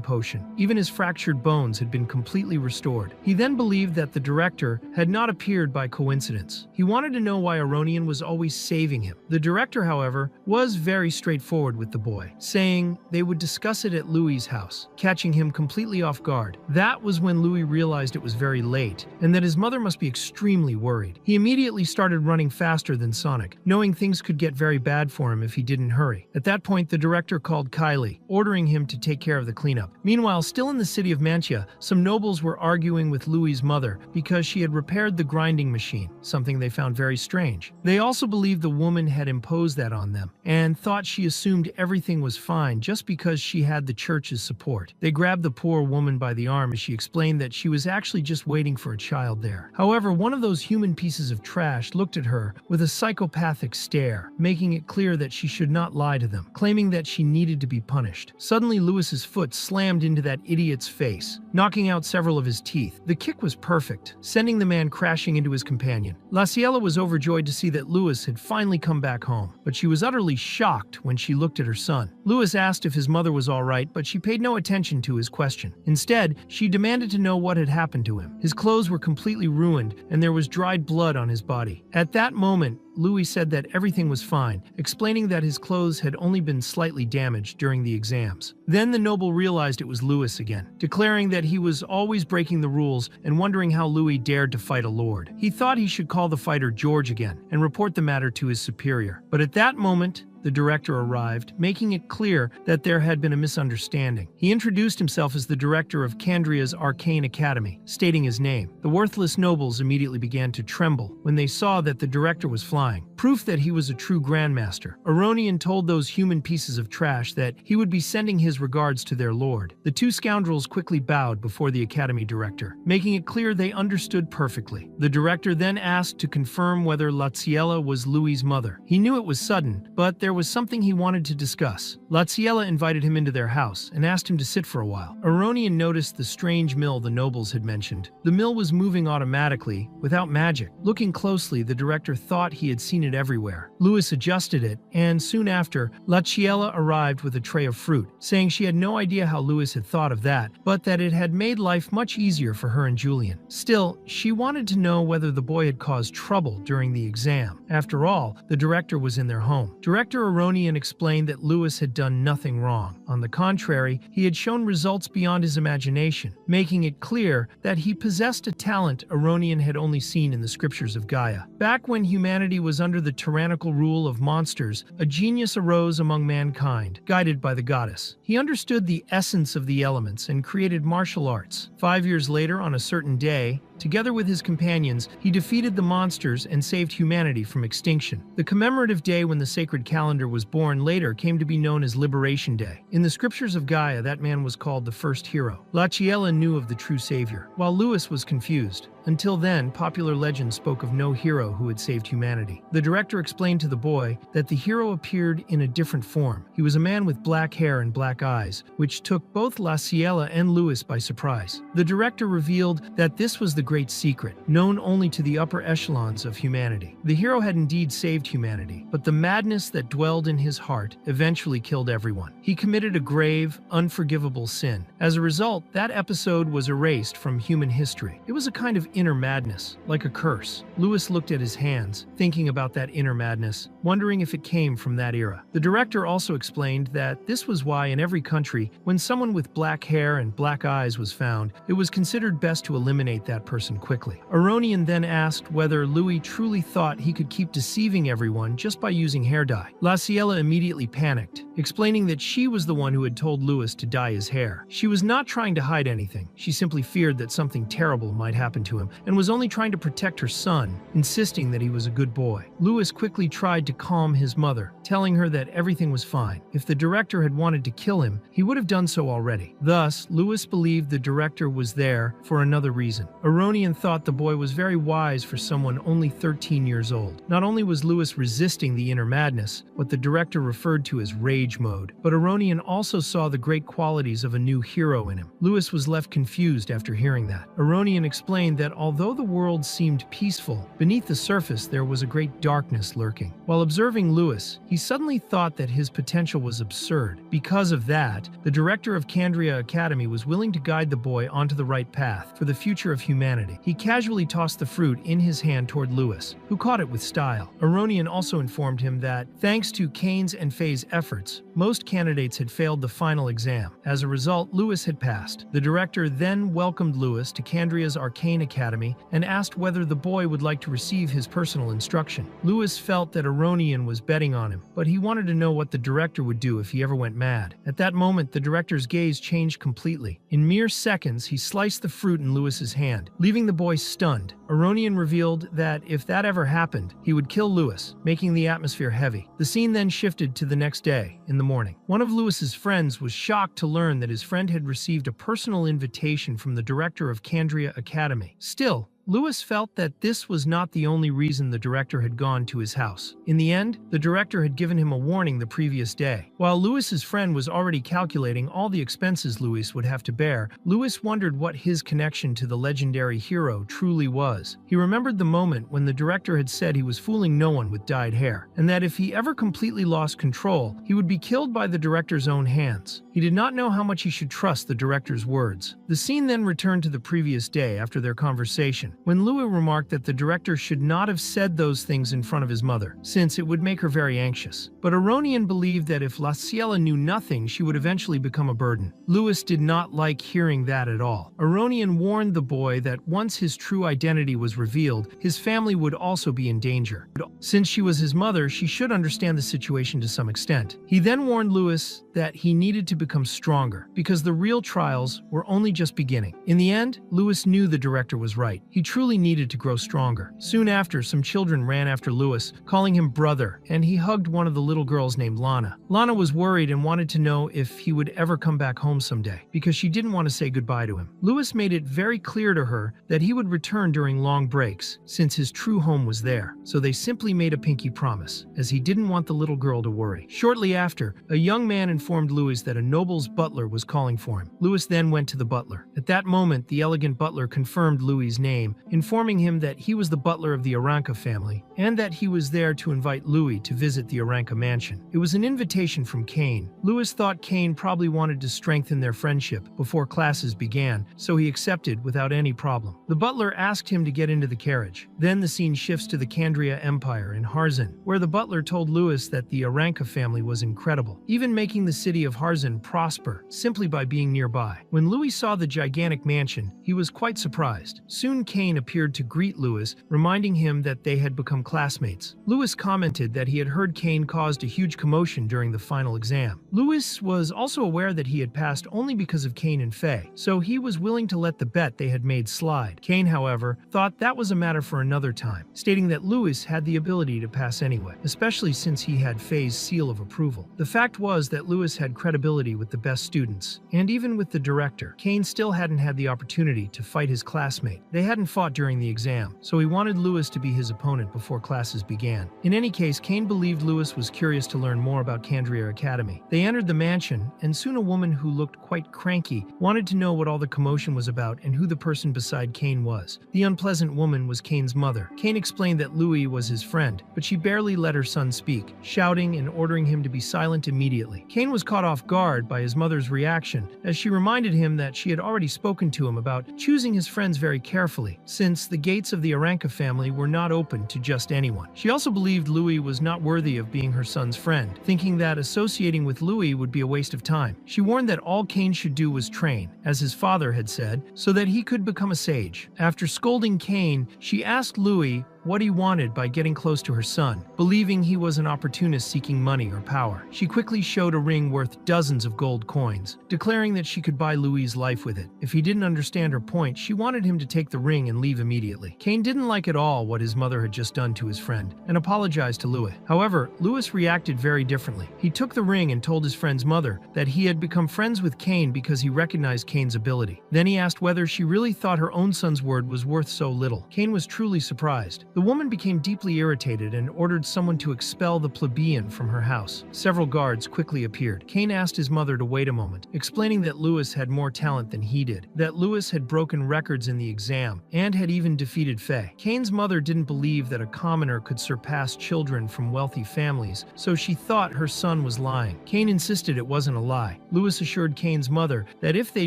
potion. Even his fractured bones had been completely restored. He then believed that the director had not appeared by coincidence. He wanted to know why Aronian was always saving him. The director, however, was very straightforward with the boy, saying they would discuss it at Louis's house, catching him completely off guard. That was when Louis realized it was very late, and that his mother must be extremely worried. He immediately started running faster than Sonic, knowing things could get very bad for him if he didn't hurry. At that point, the director called Kylie, ordering him to take care of the cleanup. Meanwhile, still in the city of Mantua, some nobles were arguing with Louis's mother because she had repaired the grinding machine, something they found very strange. They also believed the woman had imposed that on them, and thought she assumed everything was fine just because she had the church's support. They grabbed the poor woman by the arm as she explained that she was actually just waiting for a child there. However, one of those human pieces of trash looked at her with a psychopathic stare, making it clear that she should not lie to them, claiming that she needed to be punished. Suddenly, Louis's foot slammed into that idiot's face, knocking out several of his teeth. The kick was perfect, sending the man crashing into his companion. La Ciela was overjoyed to see that Louis had finally come back home, but she was utterly shocked when she looked at her son. Louis asked if his mother was all right, but she paid no attention to his question. Instead, she demanded to know what had happened to him. His clothes were completely ruined, and there was dried blood on his body. At that moment, Louis said that everything was fine, explaining that his clothes had only been slightly damaged during the exams. Then the noble realized it was Louis again, declaring that he was always breaking the rules and wondering how Louis dared to fight a lord. He thought he should call the fighter George again and report the matter to his superior. But at that moment, the director arrived, making it clear that there had been a misunderstanding. He introduced himself as the director of Candria's Arcane Academy, stating his name. The worthless nobles immediately began to tremble when they saw that the director was flying, proof that he was a true grandmaster. Aronian told those human pieces of trash that he would be sending his regards to their lord. The two scoundrels quickly bowed before the academy director, making it clear they understood perfectly. The director then asked to confirm whether La Ciela was Louis's mother. He knew it was sudden, but there was something he wanted to discuss. La Ciela invited him into their house and asked him to sit for a while. Aronian noticed the strange mill the nobles had mentioned. The mill was moving automatically, without magic. Looking closely, the director thought he had seen it everywhere. Louis adjusted it, and soon after, La Ciela arrived with a tray of fruit, saying she had no idea how Louis had thought of that, but that it had made life much easier for her and Julian. Still, she wanted to know whether the boy had caused trouble during the exam. After all, the director was in their home. Director Aronian explained that Louis had done nothing wrong. On the contrary, he had shown results beyond his imagination, making it clear that he possessed a talent Aronian had only seen in the scriptures of Gaia. Back when humanity was under the tyrannical rule of monsters, a genius arose among mankind, guided by the goddess. He understood the essence of the elements and created martial arts. 5 years later, on a certain day, together with his companions, he defeated the monsters and saved humanity from extinction. The commemorative day when the sacred calendar was born later came to be known as Liberation Day. In the scriptures of Gaia, that man was called the first hero. La Ciela knew of the true savior, while Louis was confused. Until then, popular legend spoke of no hero who had saved humanity. The director explained to the boy that the hero appeared in a different form. He was a man with black hair and black eyes, which took both La Ciela and Louis by surprise. The director revealed that this was the great secret, known only to the upper echelons of humanity. The hero had indeed saved humanity, but the madness that dwelled in his heart eventually killed everyone. He committed a grave, unforgivable sin. As a result, that episode was erased from human history. It was a kind of inner madness, like a curse. Louis looked at his hands, thinking about that inner madness, wondering if it came from that era. The director also explained that this was why in every country, when someone with black hair and black eyes was found, it was considered best to eliminate that person quickly. Aronian then asked whether Louis truly thought he could keep deceiving everyone just by using hair dye. La Ciela immediately panicked, explaining that she was the one who had told Louis to dye his hair. She was not trying to hide anything. She simply feared that something terrible might happen to him and was only trying to protect her son, insisting that he was a good boy. Louis quickly tried to calm his mother, telling her that everything was fine. If the director had wanted to kill him, he would have done so already. Thus, Louis believed the director was there for another reason. Aronian thought the boy was very wise for someone only 13 years old. Not only was Louis resisting the inner madness, what the director referred to as rage mode, but Aronian also saw the great qualities of a new hero in him. Louis was left confused after hearing that. Aronian explained that although the world seemed peaceful, beneath the surface there was a great darkness lurking. While observing Louis, he suddenly thought that his potential was absurd. Because of that, the director of Candria Academy was willing to guide the boy onto the right path for the future of humanity. He casually tossed the fruit in his hand toward Louis, who caught it with style. Aronian also informed him that, thanks to Kane's and Faye's efforts, most candidates had failed the final exam. As a result, Louis had passed. The director then welcomed Louis to Candria's Arcane Academy and asked whether the boy would like to receive his personal instruction. Louis felt that Aronian was betting on him, but he wanted to know what the director would do if he ever went mad. At that moment, the director's gaze changed completely. In mere seconds, he sliced the fruit in Louis's hand, leaving the boy stunned. Aronian revealed that if that ever happened, he would kill Louis, making the atmosphere heavy. The scene then shifted to the next day, in the morning. One of Louis's friends was shocked to learn that his friend had received a personal invitation from the director of Candria Academy. Still, Louis felt that this was not the only reason the director had gone to his house. In the end, the director had given him a warning the previous day. While Louis's friend was already calculating all the expenses Louis would have to bear, Louis wondered what his connection to the legendary hero truly was. He remembered the moment when the director had said he was fooling no one with dyed hair, and that if he ever completely lost control, he would be killed by the director's own hands. He did not know how much he should trust the director's words. The scene then returned to the previous day after their conversation, when Louis remarked that the director should not have said those things in front of his mother, since it would make her very anxious. But Aronian believed that if La Ciela knew nothing, she would eventually become a burden. Louis did not like hearing that at all. Aronian warned the boy that once his true identity was revealed, his family would also be in danger. Since she was his mother, she should understand the situation to some extent. He then warned Louis that he needed to become stronger, because the real trials were only just beginning. In the end, Louis knew the director was right. He truly needed to grow stronger. Soon after, some children ran after Louis, calling him brother, and he hugged one of the little girls named Lana. Lana was worried and wanted to know if he would ever come back home someday, because she didn't want to say goodbye to him. Louis made it very clear to her that he would return during long breaks, since his true home was there, so they simply made a pinky promise, as he didn't want the little girl to worry. Shortly after, a young man informed Louis that a noble's butler was calling for him. Louis then went to the butler. At that moment, the elegant butler confirmed Louis' name, informing him that he was the butler of the Aranca family, and that he was there to invite Louis to visit the Aranca mansion. It was an invitation from Kane. Louis thought Kane probably wanted to strengthen their friendship before classes began, so he accepted without any problem. The butler asked him to get into the carriage. Then the scene shifts to the Candria Empire in Harzan, where the butler told Louis that the Aranca family was incredible, even making the city of Harzan prosper simply by being nearby. When Louis saw the gigantic mansion, he was quite surprised. Soon Kane appeared to greet Louis, reminding him that they had become classmates. Louis commented that he had heard Kane caused a huge commotion during the final exam. Louis was also aware that he had passed only because of Kane and Faye, so he was willing to let the bet they had made slide. Kane, however, thought that was a matter for another time, stating that Louis had the ability to pass anyway, especially since he had Faye's seal of approval. The fact was that Louis had credibility with the best students, and even with the director. Kane still hadn't had the opportunity to fight his classmate. They hadn't fought during the exam, so he wanted Lewis to be his opponent before classes began. In any case, Cain believed Lewis was curious to learn more about Candrier Academy. They entered the mansion, and soon a woman who looked quite cranky wanted to know what all the commotion was about and who the person beside Cain was. The unpleasant woman was Cain's mother. Cain explained that Louis was his friend, but she barely let her son speak, shouting and ordering him to be silent immediately. Cain was caught off guard by his mother's reaction, as she reminded him that she had already spoken to him about choosing his friends very carefully, since the gates of the Aranca family were not open to just anyone. She also believed Louis was not worthy of being her son's friend, thinking that associating with Louis would be a waste of time. She warned that all Cain should do was train, as his father had said, so that he could become a sage. After scolding Cain, she asked Louis what he wanted by getting close to her son, believing he was an opportunist seeking money or power. She quickly showed a ring worth dozens of gold coins, declaring that she could buy Louis' life with it. If he didn't understand her point, she wanted him to take the ring and leave immediately. Cain didn't like at all what his mother had just done to his friend, and apologized to Louis. However, Louis reacted very differently. He took the ring and told his friend's mother that he had become friends with Cain because he recognized Cain's ability. Then he asked whether she really thought her own son's word was worth so little. Cain was truly surprised. The woman became deeply irritated and ordered someone to expel the plebeian from her house. Several guards quickly appeared. Cain asked his mother to wait a moment, explaining that Louis had more talent than he did, that Louis had broken records in the exam, and had even defeated Faye. Cain's mother didn't believe that a commoner could surpass children from wealthy families, so she thought her son was lying. Cain insisted it wasn't a lie. Louis assured Cain's mother that if they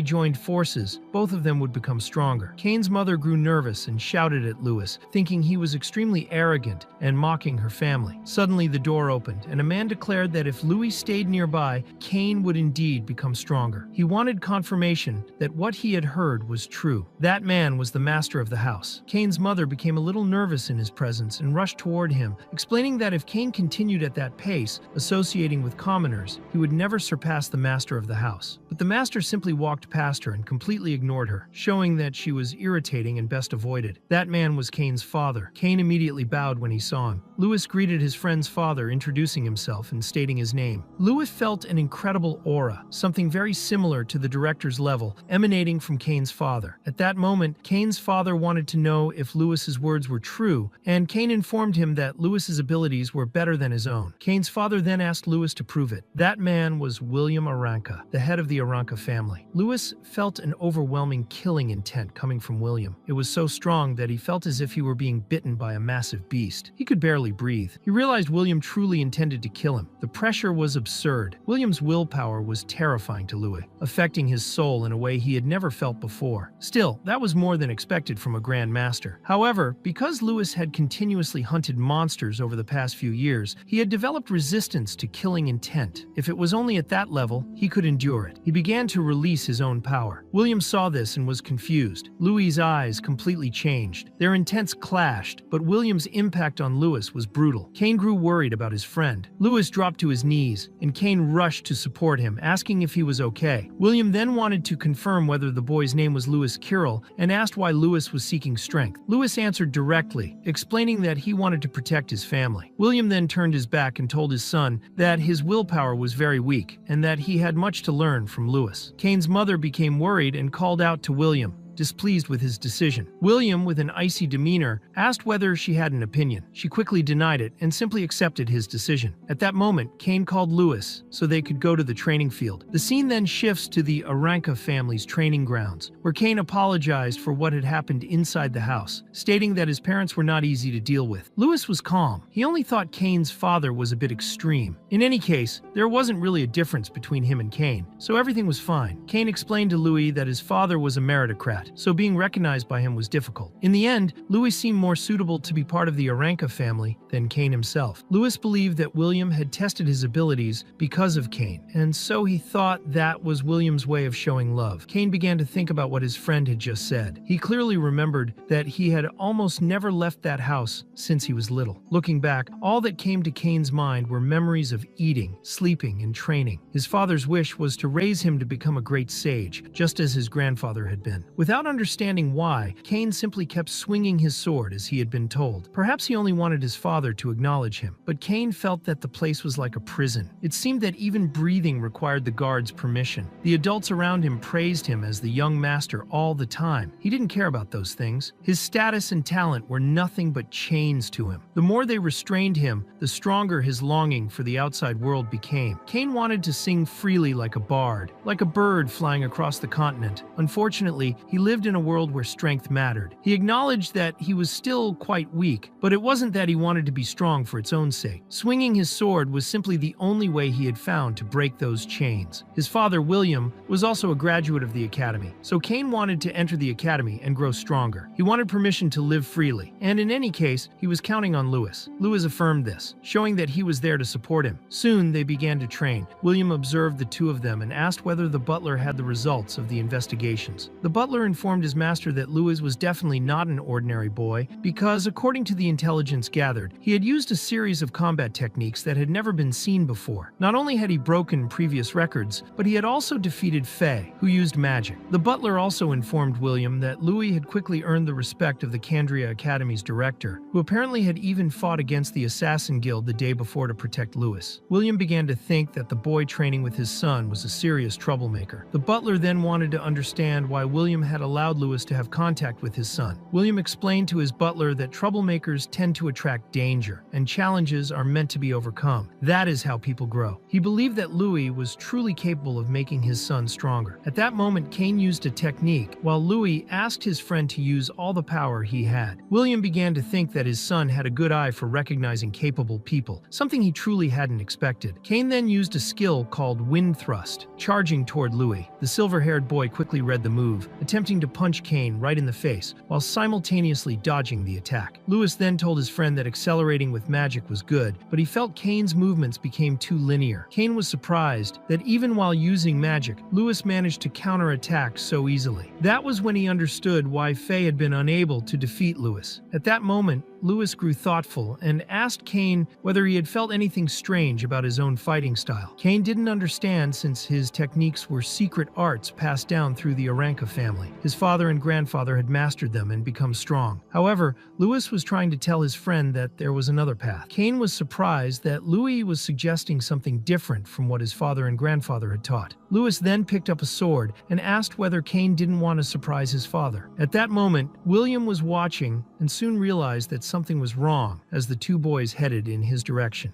joined forces, both of them would become stronger. Cain's mother grew nervous and shouted at Louis, thinking he was extremely arrogant and mocking her family. Suddenly the door opened, and a man declared that if Louis stayed nearby, Cain would indeed become stronger. He wanted confirmation that what he had heard was true. That man was the master of the house. Cain's mother became a little nervous in his presence and rushed toward him, explaining that if Cain continued at that pace, associating with commoners, he would never surpass the master of the house. But the master simply walked past her and completely ignored her, showing that she was irritating and best avoided. That man was Cain's father. Cain immediately bowed when he saw him. Louis greeted his friend's father, introducing himself and stating his name. Louis felt an incredible aura, something very similar to the director's level, emanating from Cain's father. At that moment, Cain's father wanted to know if Louis's words were true, and Cain informed him that Louis's abilities were better than his own. Cain's father then asked Louis to prove it. That man was William Aranca, the head of the Aranca family. Louis felt an overwhelming killing intent coming from William. It was so strong that he felt as if he were being bitten by a massive beast. He could barely breathe. He realized William truly intended to kill him. The pressure was absurd. William's willpower was terrifying to Louis, affecting his soul in a way he had never felt before. Still, that was more than expected from a Grand Master. However, because Louis had continuously hunted monsters over the past few years, he had developed resistance to killing intent. If it was only at that level, he could endure it. He began to release his own power. William saw this and was confused. Louis's eyes completely changed. Their intents clashed, but William's impact on Louis was brutal. Cain grew worried about his friend. Louis dropped to his knees, and Cain rushed to support him, asking if he was okay. William then wanted to confirm whether the boy's name was Louis Kirill and asked why Louis was seeking strength. Louis answered directly, explaining that he wanted to protect his family. William then turned his back and told his son that his willpower was very weak and that he had much to learn from Louis. Cain's mother became worried and called out to William, displeased with his decision. William, with an icy demeanor, asked whether she had an opinion. She quickly denied it and simply accepted his decision. At that moment, Cain called Louis so they could go to the training field. The scene then shifts to the Aranca family's training grounds, where Cain apologized for what had happened inside the house, stating that his parents were not easy to deal with. Louis was calm. He only thought Cain's father was a bit extreme. In any case, there wasn't really a difference between him and Cain, so everything was fine. Cain explained to Louis that his father was a meritocrat, so being recognized by him was difficult. In the end, Louis seemed more suitable to be part of the Aranca family than Cain himself. Louis believed that William had tested his abilities because of Cain, and so he thought that was William's way of showing love. Cain began to think about what his friend had just said. He clearly remembered that he had almost never left that house since he was little. Looking back, all that came to Cain's mind were memories of eating, sleeping, and training. His father's wish was to raise him to become a great sage, just as his grandfather had been. Without Without understanding why, Cain simply kept swinging his sword as he had been told. Perhaps he only wanted his father to acknowledge him, but Cain felt that the place was like a prison. It seemed that even breathing required the guards' permission. The adults around him praised him as the young master all the time. He didn't care about those things. His status and talent were nothing but chains to him. The more they restrained him, the stronger his longing for the outside world became. Cain wanted to sing freely like a bard, like a bird flying across the continent. Unfortunately, he lived in a world where strength mattered. He acknowledged that he was still quite weak, but it wasn't that he wanted to be strong for its own sake. Swinging his sword was simply the only way he had found to break those chains. His father, William, was also a graduate of the academy, so Cain wanted to enter the academy and grow stronger. He wanted permission to live freely, and in any case, he was counting on Lewis. Lewis affirmed this, showing that he was there to support him. Soon, they began to train. William observed the two of them and asked whether the butler had the results of the investigations. The butler informed his master that Lewis was definitely not an ordinary boy because, according to the intelligence gathered, he had used a series of combat techniques that had never been seen before. Not only had he broken previous records, but he had also defeated Faye, who used magic. The butler also informed William that Louis had quickly earned the respect of the Candria Academy's director, who apparently had even fought against the Assassin Guild the day before to protect Lewis. William began to think that the boy training with his son was a serious troublemaker. The butler then wanted to understand why William had allowed Lewis to have contact with his son. William explained to his butler that troublemakers tend to attract danger, and challenges are meant to be overcome. That is how people grow. He believed that Louis was truly capable of making his son stronger. At that moment, Cain used a technique, while Louis asked his friend to use all the power he had. William began to think that his son had a good eye for recognizing capable people, something he truly hadn't expected. Cain then used a skill called wind thrust, charging toward Louis. The silver-haired boy quickly read the move, attempting to punch Cain right in the face, while simultaneously dodging the attack. Lewis then told his friend that accelerating with magic was good, but he felt Cain's movements became too linear. Cain was surprised that even while using magic, Lewis managed to counterattack so easily. That was when he understood why Faye had been unable to defeat Lewis. At that moment, Lewis grew thoughtful and asked Cain whether he had felt anything strange about his own fighting style. Cain didn't understand since his techniques were secret arts passed down through the Aranka family. His father and grandfather had mastered them and become strong. However, Lewis was trying to tell his friend that there was another path. Cain was surprised that Louis was suggesting something different from what his father and grandfather had taught. Lewis then picked up a sword and asked whether Cain didn't want to surprise his father. At that moment, William was watching and soon realized that something was wrong as the two boys headed in his direction.